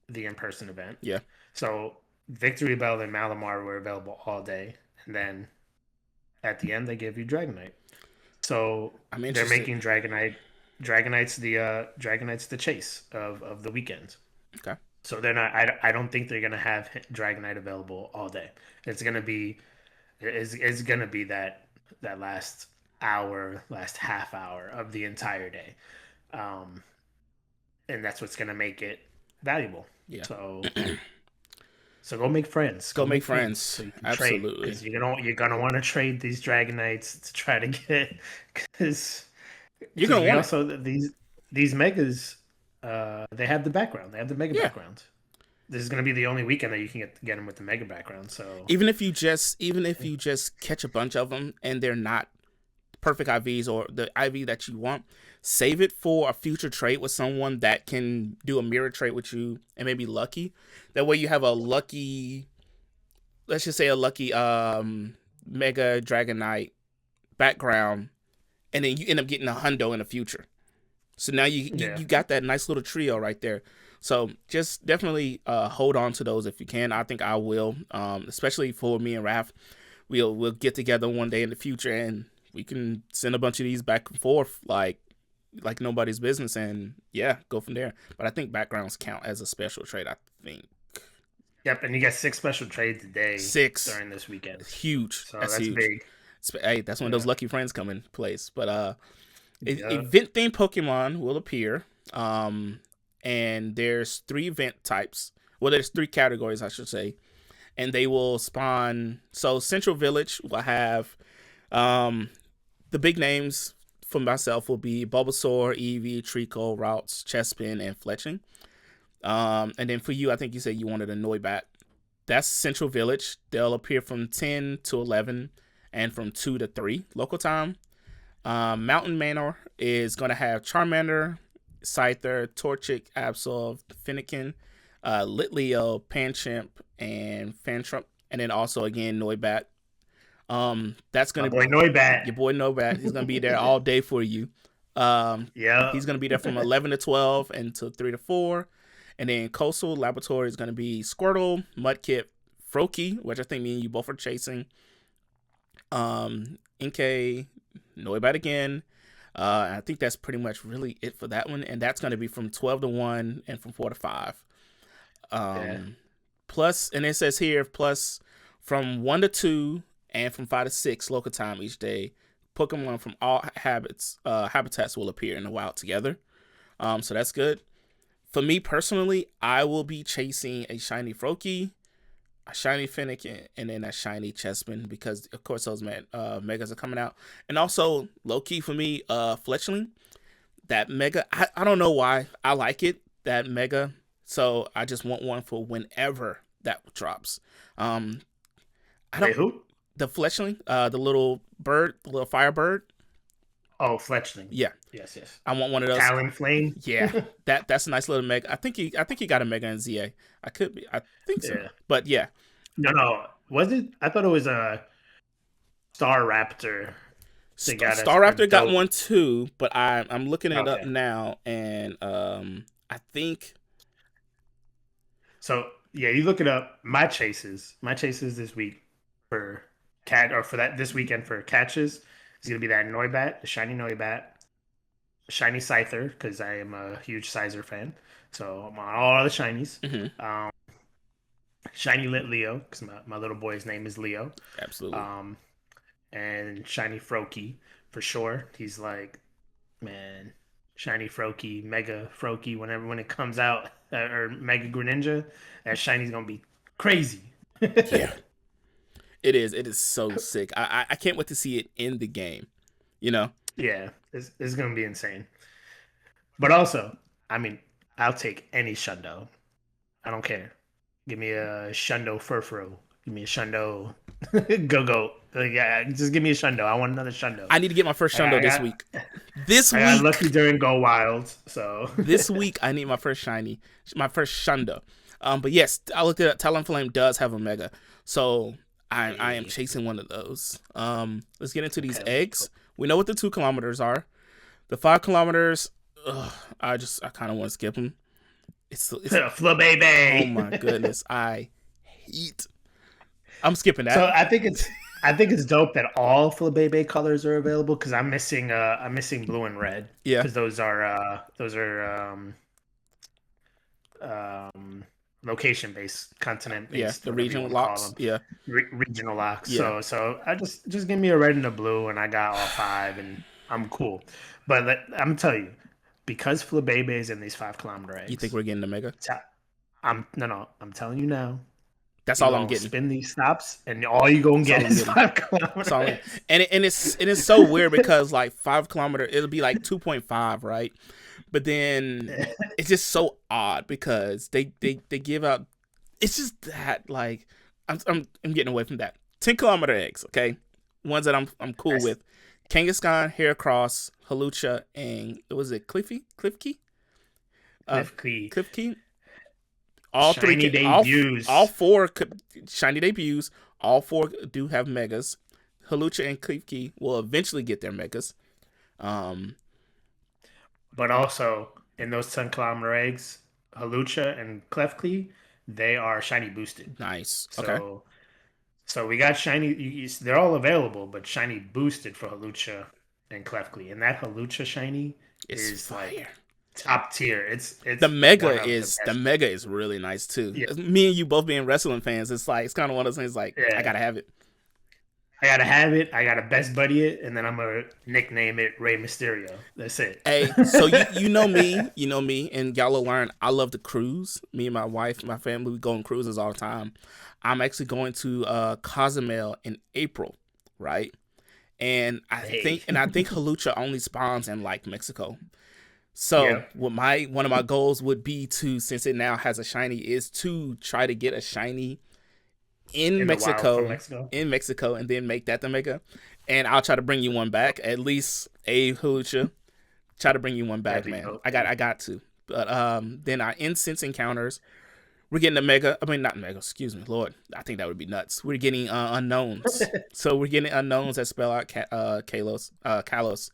the in-person event. Yeah. So Victory Bell and Malamar were available all day, and then at the end they gave you Dragonite. So I'm they're interested. making Dragonite's the chase of the weekends. Okay. So they're not. I don't think they're gonna have Dragonite available all day. It's gonna be that last hour, last half hour of the entire day, and that's what's gonna make it valuable. Yeah. So go make friends. Go make friends. So you can Absolutely. because you're gonna want to trade these Dragonites to try to get because You're gonna want also these megas. They have the background. They have the mega Yeah. background. This is gonna be the only weekend that you can get them with the mega background. So even if you just catch a bunch of them and they're not perfect IVs or the IV that you want, save it for a future trade with someone that can do a mirror trade with you and maybe lucky. That way you have a lucky, let's just say a lucky Mega Dragonite background, and then you end up getting a hundo in the future. So now you got that nice little trio right there. So just definitely hold on to those if you can. I think I will, especially for me and Raph. We'll get together one day in the future and we can send a bunch of these back and forth like nobody's business, and yeah, go from there. But I think backgrounds count as a special trade. I think. Yep, and you get 6 special trades a day 6 during this weekend. Huge. So that's that's huge. big. Hey, that's when those lucky friends come in place. But Yeah. Event themed Pokemon will appear. And there's three event types. Well, there's three categories, I should say, and they will spawn. So Central Village will have the big names for myself will be Bulbasaur, Eevee, Trico, Routes, Chespin, and Fletching. And then for you, I think you said you wanted a Noibat. That's Central Village. They'll appear from 10 to 11 and from 2 to 3 local time. Mountain Manor is going to have Charmander, Scyther, Torchic, Absol, Fennekin, Litleo, Panchimp, and Fantrum. And then also, again, Noibat. That's My going to boy Noibat. your boy Noibat. He's going to be there all day for you. Yeah. He's going to be there from 11 to 12 and to 3 to 4. And then Coastal Laboratory is going to be Squirtle, Mudkip, Froakie, which I think me and you both are chasing. Inkay, Noibat again. I think that's pretty much really it for that one. And that's going to be from 12 to 1 and from 4 to 5. Yeah. Plus, and it says here, plus from 1 to 2 and from 5 to 6 local time each day, Pokemon from all habitats will appear in the wild together. So that's good. For me personally, I will be chasing a shiny Froakie, a shiny Fennekin, and then a shiny Chespin because, of course, those megas are coming out. And also, low-key for me, Fletchling, that mega, I don't know why. I like it, that mega. So I just want one for whenever that drops. I don't. Wait, who? The Fletchling, the little bird, the little fire bird. Oh, Fletchling. Yeah, Yes, yes. I want one of those. Talonflame. Yeah, that's a nice little mega. I think he got a mega in ZA. I think so. Yeah. But yeah, No. Was it? I thought it was a Star Raptor. They got Star a Raptor got dope. one too. But I'm looking it up Okay. now, and I think So yeah, you look it up. My chases this week for cat or for that this weekend for catches is gonna be that Noibat, the shiny Noibat, shiny Scyther because I am a huge Sizer fan. So I'm on all the shinies. mhm, Um, shiny Lit Leo because my little boy's name is Leo. absolutely. Um, and shiny Froakie for sure. He's like, man, shiny Froakie, Mega Froakie. When it comes out, or Mega Greninja, that shiny's gonna be crazy. Yeah, it is. It is so sick. I can't wait to see it in the game. You know. Yeah, it's gonna be insane. But also, I mean, I'll take any Shundo. I don't care. Give me a Shundo Furfuro. Give me a Shundo Go Go. Like, yeah, just give me a Shundo. I want another Shundo. I need to get my first I Shundo this got week. This I got lucky week. during Go Wild, so This week I need my first shiny, my first Shundo. But yes, I looked at it. Talonflame does have a mega, so I am Hey, chasing one of those. Let's get into these okay. eggs. We know what the 2 kilometers are. The 5 kilometers, I kind of want to skip them. It's Fla oh baby. my goodness, I hate. I'm skipping So that. I think it's dope that all Flabebe colors are available because I'm missing blue and red Yeah, because those are location based, continent yeah. based, The whatever you region want to call locks. them, Yeah, regional locks. yeah. So I just give me a red and a blue and I got all five and I'm cool. But I'm tell you, because Flabebe is in these 5 kilometer You think eggs, we're getting the mega? te- I'm no, I'm telling you now. That's You all I'm gonna getting. spin these stops, and all you gonna That's all get I'm is getting. five That's all. kilometers. And it's so weird because like 5 kilometer, it'll be like 2.5, right? But then it's just so odd because they give out. It's just that like I'm getting away from that. 10 kilometer eggs, okay, ones that I'm cool That's with. Kangaskhan, Heracross, Halucha, and was it Cliffkey? Uh, Cliff Key. Cliffkey. All three, Shiny all debuts. four shiny debuts. All four do have megas. Halucha and Klefki will eventually get their megas. Um, But also in those 10 kilometer eggs, Halucha and Klefki, they are shiny boosted. nice. Okay, So we got shiny. They're all available, but shiny boosted for Halucha and Klefki, and that Halucha shiny it's is like fire. top tier. It's The one mega of the is the best. mega is really nice too. Yeah, Me and you both being wrestling fans, it's like it's kind of one of those things. Like I yeah. gotta have it. I gotta have it. I gotta best buddy it, and then I'm gonna nickname it Rey Mysterio. That's it. Hey, so you know me, and y'all will learn. I love to cruise. Me and my wife, my family, we go on cruises all the time. I'm actually going to Cozumel in April, right? And I think Hey, and I think Halucha only spawns in like Mexico. So yep. what my one of my goals would be to, since it now has a shiny, is to try to get a shiny in In the wild from Mexico, Mexico. and then make that the mega. And I'll try to bring you one back, at least a Halucha. Try to bring you one That'd back, be man. dope. I got to. But then our incense encounters. We're getting a mega. I mean, not mega. Excuse me, Lord. I think that would be nuts. We're getting unknowns. So we're getting unknowns that spell out Kalos.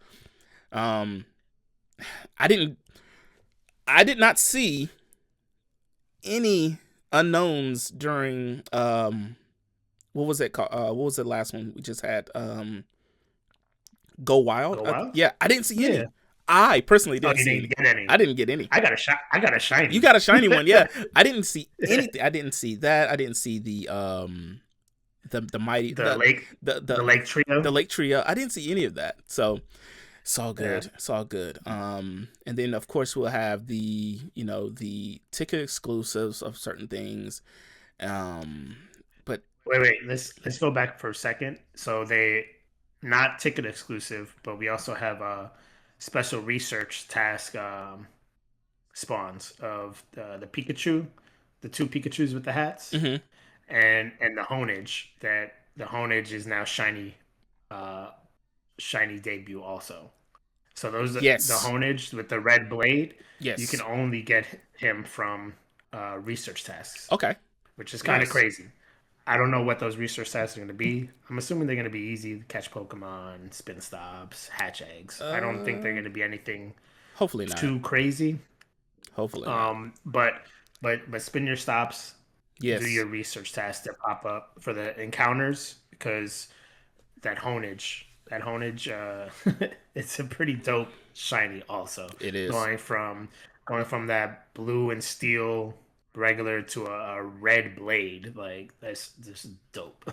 Um, I didn't. I did not see any unknowns during what was it called? What was the last one we just had? Go Wild. Go wild. Yeah, I didn't see Yeah. any. I personally Oh, didn't you see didn't any. get any. I didn't get any. I got a shot. I got a You shiny. got a shiny one, yeah. I didn't see anything. I didn't see that. I didn't see the mighty the lake, the the the lake the trio. lake trio. I didn't see any of that. So it's all Yeah. good. It's all good. And then of course we'll have the ticket exclusives of certain things. Um, but Wait. Let's go back for a second. So they not ticket exclusive, but we also have a special research task spawns of the Pikachu, the two Pikachu's with the hats, mhm. and the Honage. That the Honage is now uh, shiny debut also. So those the Yes, Honage with the red blade, you can yes. only get him from research tasks, Okay, which is kind of nice. crazy. I don't know what those research tasks are going to be. I'm assuming they're going to be easy: catch Pokemon, spin stops, hatch eggs. I don't think they're Uh, going to be anything hopefully not. too crazy. Hopefully not. But spin your stops, do Yes, your research tasks that pop up for the encounters because that honage, it's a pretty dope shiny. Also, it is. going from going from that blue and steel regular to a red blade, like that's just dope.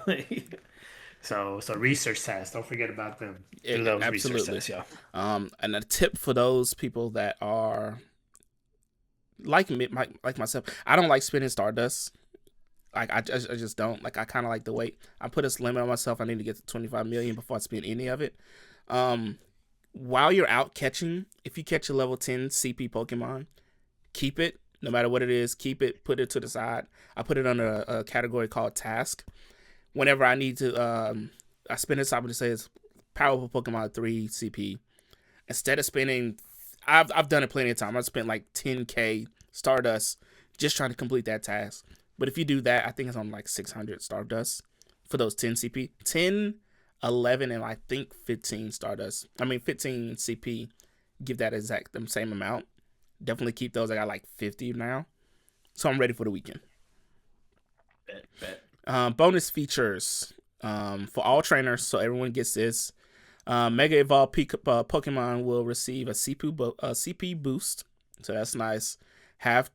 So research tasks, don't forget about them. Do those research Absolutely. tastes, y'all. And a tip for those people that are like me, like myself. I don't like spinning Stardust. Like I just don't. Like I kind of like the wait. I put a limit on myself. I need to get to 25 million before I spend any of it. Um, while you're out catching, if you catch a level 10 CP Pokemon, keep it. No matter what it is, keep it. Put it to the side. I put it under a category called task. Whenever I need to, I spend this time to say it's powerful Pokemon 3 CP. Instead of spending, I've done it plenty of time. I've spent like 10K Stardust just trying to complete that task. But if you do that, I think it's on like 600 Stardust for those 10 CP. 10, 11, and I think 15 Stardust. I mean 15 CP. Give that exact the same amount. Definitely keep those. I got like 50 now, so I'm ready for the weekend. Bet, bet. Bonus features for all trainers, so everyone gets this. Mega Evolved Pokemon will receive CP boost, so that's nice. Half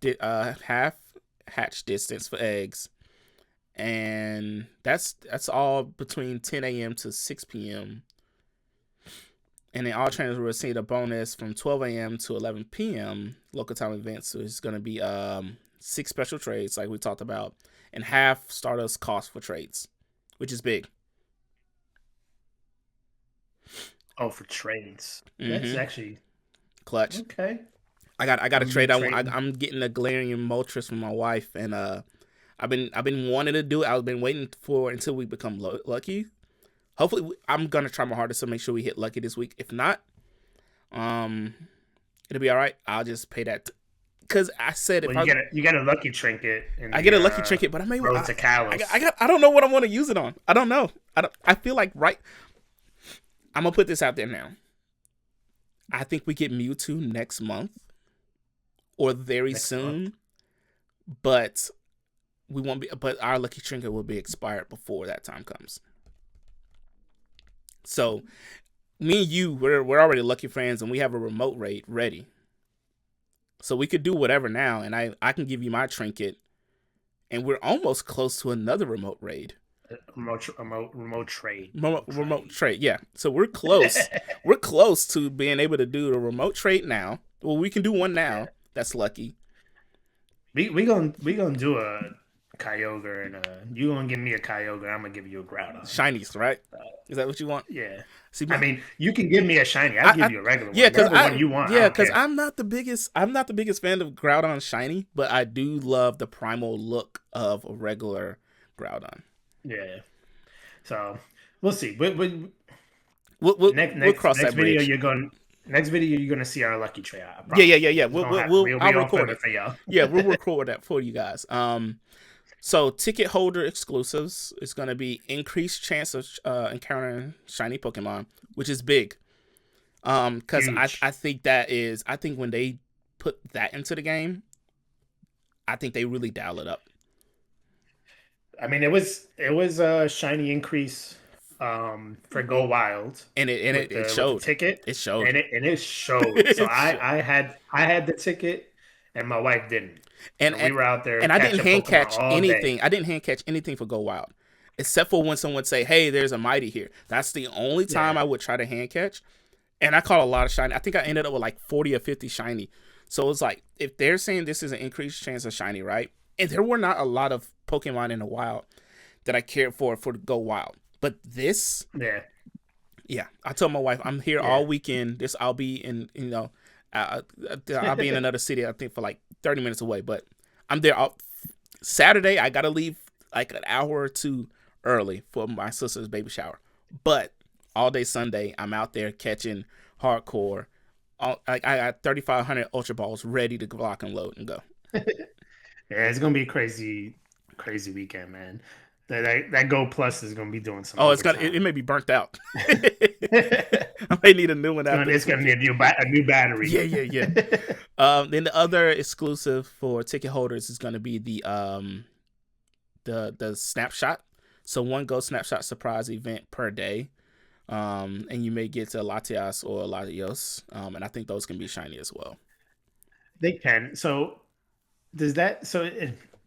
hatch distance for eggs, and that's all between 10 a.m. to 6 p.m. And then all trainers will receive a bonus from 12 a.m. to 11 p.m. local time events. So it's gonna be 6 special trades like we talked about, and half Stardust cost for trades, which is big. Oh, for trades. That's Mm-hmm. actually Clutch. okay. I got a I'm trade. trading. I'm getting a Galarian Moltres from my wife, and I've been wanting to do it. I've been waiting for until we become lucky. Hopefully, I'm gonna try my hardest to make sure we hit lucky this week. If not, um, it'll be all right. I'll just pay that because I said Well, if I you get a lucky trinket in I get the a lucky trinket, but I may Road to Kalos. I don't know what I want to use it on. I don't know. I feel like right. I'm gonna put this out there now. I think we get Mewtwo next month or very Next month. soon, but we won't be. But our lucky trinket will be expired before that time comes. So me and you, we're already lucky friends, and we have a remote raid ready. So we could do whatever now, and I can give you my trinket, and we're almost close to another remote raid. remote trade. Remote trade. Yeah. So we're close. We're close to being able to do the remote trade now. Well, we can do one now. Yeah, That's lucky. we gonna do a Kyogre and you gonna give me a Kyogre. I'm gonna give you a Groudon. Shinies, right? Uh, Is that what you want? yeah, See, I my mean you can give me a shiny. I'll I give you a regular yeah, one, cause whatever one you want. I don't care. I'm not the biggest fan of Groudon shiny, but I do love the primal look of a regular Groudon. Yeah, so we'll see. We'll cross Next that video bridge. you're going. Next video you're gonna see our lucky tray. I Yeah. promise. Yeah. It's gonna happen. We'll We'll I'll be all record filming it. for y'all. Yeah, we'll record that for you guys. So ticket holder exclusives is going to be increased chance of encountering shiny Pokemon, which is big. Because Huge. I think when they put that into the game, I think they really dial it up. I mean, it was a shiny increase for Go Wild And it with the showed. ticket, It showed. and it showed. So It showed. I had the ticket, and my wife didn't. And So we were out there and I didn't catching hand Pokemon catch all day. anything. I didn't hand catch anything for Go Wild, except for when someone say, "Hey, there's a mighty here." That's the only time Yeah, I would try to hand catch. And I caught a lot of shiny. I think I ended up with like 40 or 50 shiny. So it's like if they're saying this is an increased chance of shiny, right? And there were not a lot of Pokemon in the wild that I cared for to go wild. But this, yeah, yeah, I told my wife I'm here yeah. all weekend. This I'll be in, I'll be in another city. I think for like 30 minutes away, but I'm there. Saturday, I gotta leave like an hour or two early for my sister's baby shower. But all day Sunday, I'm out there catching hardcore. I got 3,500 Ultra Balls ready to lock and load and go. Yeah, it's gonna be a crazy weekend, man. That Go Plus is gonna be doing some Oh, it overtime. may be burnt out. it's I may need a new one after it's this gonna need weekend. a new battery. Yeah. Then the other exclusive for ticket holders is going to be the snapshot. So one Go snapshot surprise event per day. And you may get to Latias or Latios. And I think those can be shiny as well. They can. So does that? So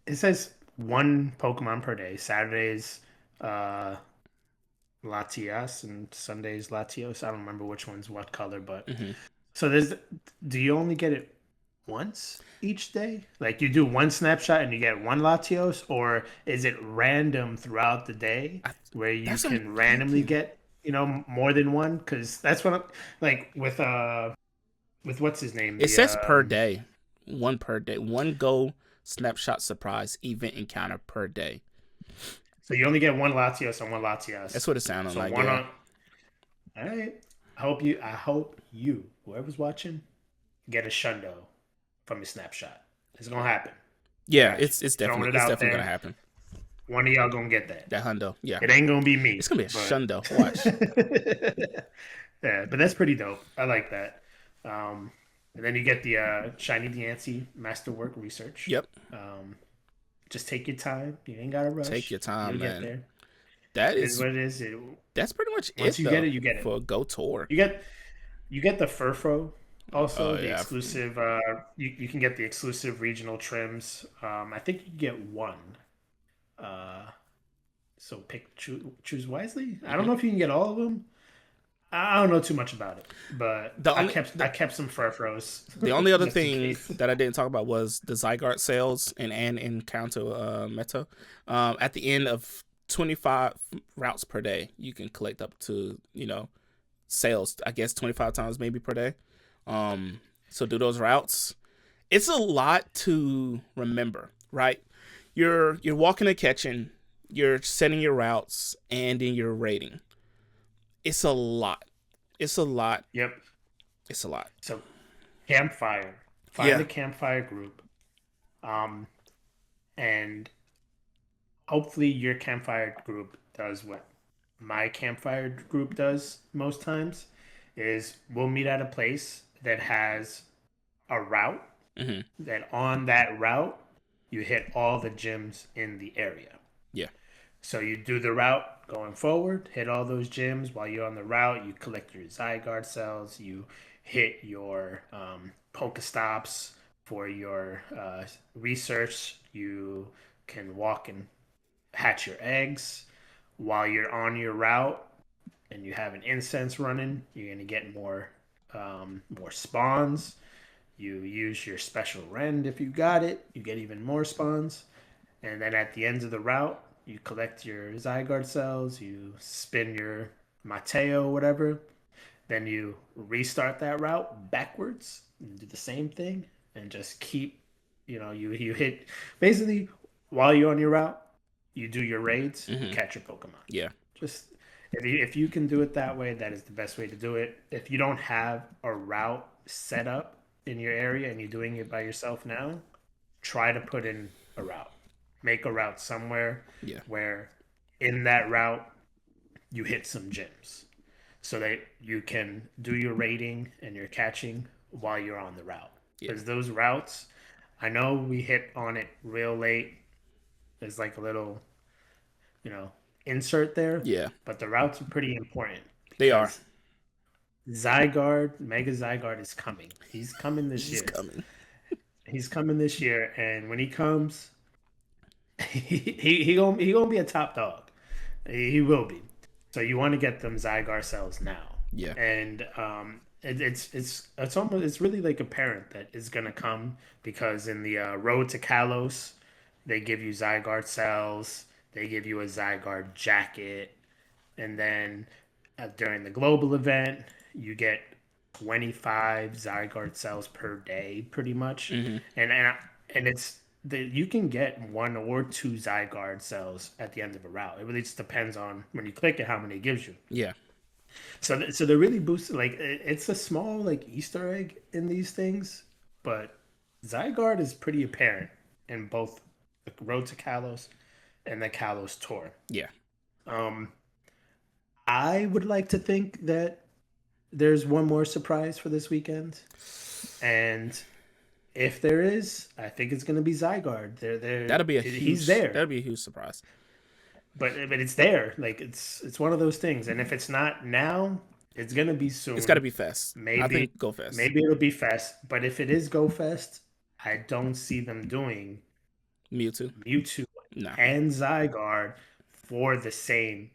it says one Pokemon per day. Saturdays, uh, Latias, and Sundays Latios. I don't remember which one's what color, but Hmm. so there's. Do you only get it once each day? Like you do one snapshot and you get one Latios, or is it random throughout the day I, where you that's what I'm can randomly thinking. get more than one? Because that's what I'm like with what's his name It the says per day, one per day, one Go snapshot surprise event encounter per day. so you only get one Latios and one That's Latias. what it sounded So like. one Yeah, on. All right. I hope you, whoever's watching, get a Shundo from a snapshot. It's gonna happen. I yeah. got you. Throwing it It's out definitely gonna there. happen. One of y'all gonna get that. That hundo. Yeah, It ain't gonna be it's me, gonna be a but shundo. Watch. yeah, but that's pretty dope. I like that. And then you get the Shiny Diancie Masterwork Research. Yep. Um, just take your time. You ain't gotta Take rush. your time, You'll get man. there. That It is is what it is. that's pretty much Once it you get though it, you get it. for a Go tour. You get the Furfro, Oh also the yeah. exclusive. You can get the exclusive regional trims. I think you get one. Uh, so choose wisely. I don't Hmm. know if you can get all of them. I don't know too much about it, but The I only kept I kept some Furfros the only other just in thing case. that I didn't talk about was the Zygarde sales and encounter meta. At the end of 25 routes per day, you can collect up to sales. I guess 25 times maybe per day. Um, so do those routes. It's a lot to remember, right? You're walking and catching, you're setting your routes, and then you're rating. It's a lot. It's a lot. Yep. It's a lot. So campfire. Find Yeah. a campfire group. Um, and hopefully your campfire group does what my campfire group does most times is we'll meet at a place that has a route Hmm. that on that route you hit all the gyms in the area. Yeah. So you do the route going forward, hit all those gyms while you're on the route. You collect your Zygarde cells. You hit your Pokestops for your research. You can walk and hatch your eggs. while you're on your route and you have an incense running, you're gonna get more spawns. You use your special rend if you got it, you get even more spawns. And then at the end of the route, you collect your Zygarde cells, you spin your Mateo, whatever. Then you restart that route backwards and do the same thing and just keep, you hit basically while you're on your route, you do your raids, you Hmm. catch your Pokemon. Yeah. Just if you can do it that way, that is the best way to do it. If you don't have a route set up in your area and you're doing it by yourself now, try to put in a route. Make a route somewhere Yeah. where in that route you hit some gyms so that you can do your raiding and your catching while you're on the route. Yeah. Because those routes, I know we hit on it real late. There's like a little, you know, insert there, Yeah. but the routes are pretty important They are. because Zygarde, Mega Zygarde is coming. He's coming this He's year. coming. He's coming this year, and when he comes, he gonna be a top dog. He will be. So you want to get them Zygar cells now, Yeah. and it's almost it's really like apparent that it's gonna come because in the Road to Kalos, they give you Zygarde cells, they give you a Zygarde jacket, and then during the global event, you get 25 Zygarde cells per day, pretty much, Hmm. and it's you can get one or two Zygarde cells at the end of a route. It really just depends on when you click it how many it gives you. Yeah. So they're really boosted. Like it's a small like Easter egg in these things, but Zygarde is pretty apparent in both the Road to Kalos and the Kalos tour. Yeah. Um, I would like to think that there's one more surprise for this weekend, and if there is, I think it's going to be Zygarde. That'll be a He's huge. there, That'll be a huge surprise. but it's there. Like it's one of those things, and if it's not now, it's going to be It's got to soon. be Fest. I Maybe think Go Fest. maybe it'll be Fest, but if it is Go Fest, I don't see them doing Mewtwo. Mewtwo No. and Zygarde for the same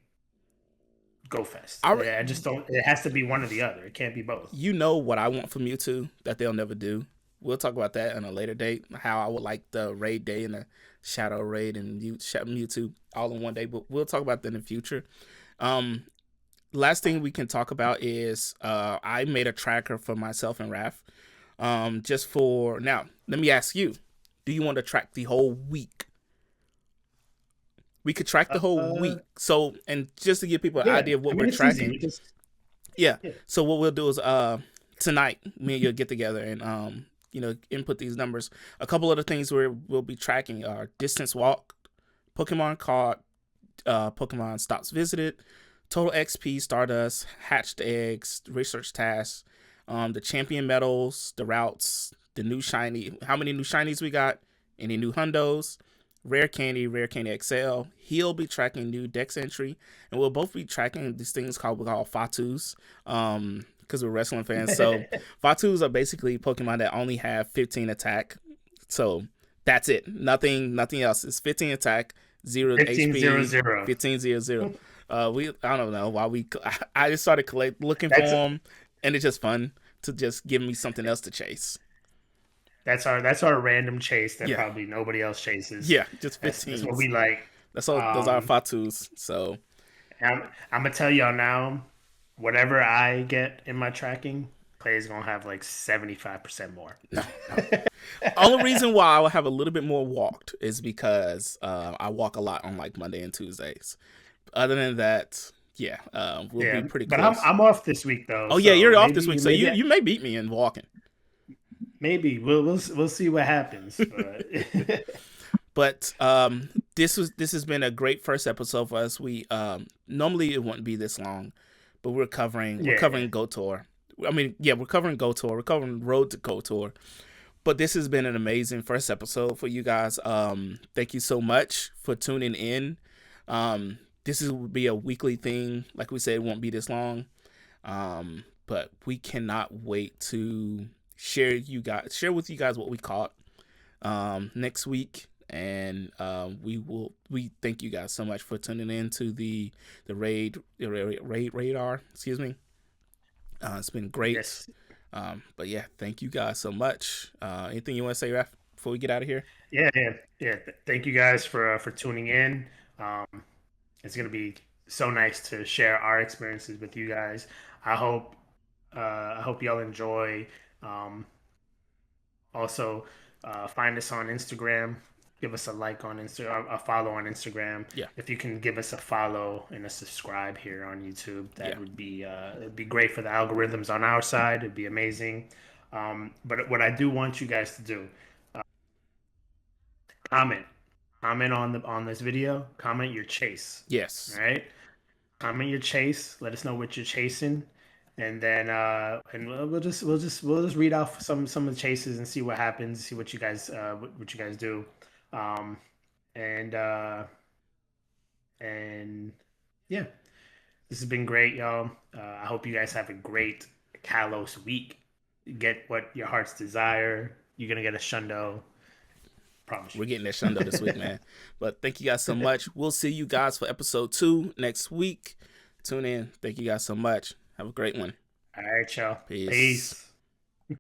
Go Fest. I. I just don't. It has to be one or the other. It can't be both. You know what I want from Mewtwo that they'll never do. We'll talk about that on a later date. How I would like the raid day and the shadow raid and Mewtwo all in one day. But we'll talk about that in the future. Um, Last thing we can talk about is I made a tracker for myself and Raph. Just for now, let me ask you: do you want to track the whole week? We could track the whole Uh, week. So, and just to give people an yeah. idea of I what we're mean, it's easy. tracking, We just yeah. yeah. So what we'll do is tonight me and you'll get together and input these numbers. A couple of the things we'll be tracking are distance walk, Pokemon caught, Pokemon stops visited, total XP, Stardust, hatched eggs, research tasks, the champion medals, the routes, the new shiny, how many new shinies we got, any new hundos, Rare Candy XL. He'll be tracking new Dex entry, and we'll both be tracking these things we call Fatus, because we're wrestling fans. So Fatus are basically Pokemon that only have 15 attack. So that's it. Nothing else. It's 15 attack, 0 HP, 1500. 1500. I don't know why I just started looking for That's them, and it's just fun to just give me something else to chase. that's our random chase that Yeah, probably nobody else chases. yeah, just That's what 15s. we like. That's all. Those are Um, Fatus. So I'm gonna tell y'all now, whatever I get in my tracking, Clay's gonna have like 75% more. no, no. Only reason why I will have a little bit more walked is because I walk a lot on like Monday and Tuesdays. Other than that, yeah, we'll be Yeah, pretty but I'm close. I'm off this week though, Oh yeah, so you're off this maybe week, so maybe you may beat me in walking. maybe we'll see what happens. But But this has been a great first episode for us. We normally it wouldn't be this long, but we're yeah, covering Go Tour. I mean, yeah, we're covering Go Tour. We're covering Road to Go Tour. But this has been an amazing first episode for you guys. Thank you so much for tuning in. This will be a weekly thing. Like we said, it won't be this long. But we cannot wait to share with you guys what we caught next week. And we thank you guys so much for tuning in to the raid radar. Excuse me. It's been great. Yes. But yeah, thank you guys so much. Anything you want to say, Raf, before we get out of here? Yeah. Thank you guys for tuning in. Um, it's gonna be so nice to share our experiences with you guys. I hope I hope y'all enjoy. Um, Also, find us on Instagram. Give us a like on Instagram, a follow on Instagram. Yeah, If you can give us a follow and a subscribe here on YouTube, yeah. that would be it'd be great for the algorithms on our side. It'd be amazing. But what I do want you guys to do, comment, comment on this video. Comment your chase. All Yes. right, comment your chase. Let us know what you're chasing, and then we'll just read off some of the chases and see what happens. See what you guys what you guys do, um, and uh, and yeah, this has been great, y'all. I hope you guys have a great Kalos week. Get what your heart's desire. You're gonna get a shundo. Promise We're getting that shundo this week, you. man. But thank you guys so much. We'll see you guys for episode 2 next week. Tune in. Thank you guys so much. Have a great one. All right, y'all. Peace. Peace.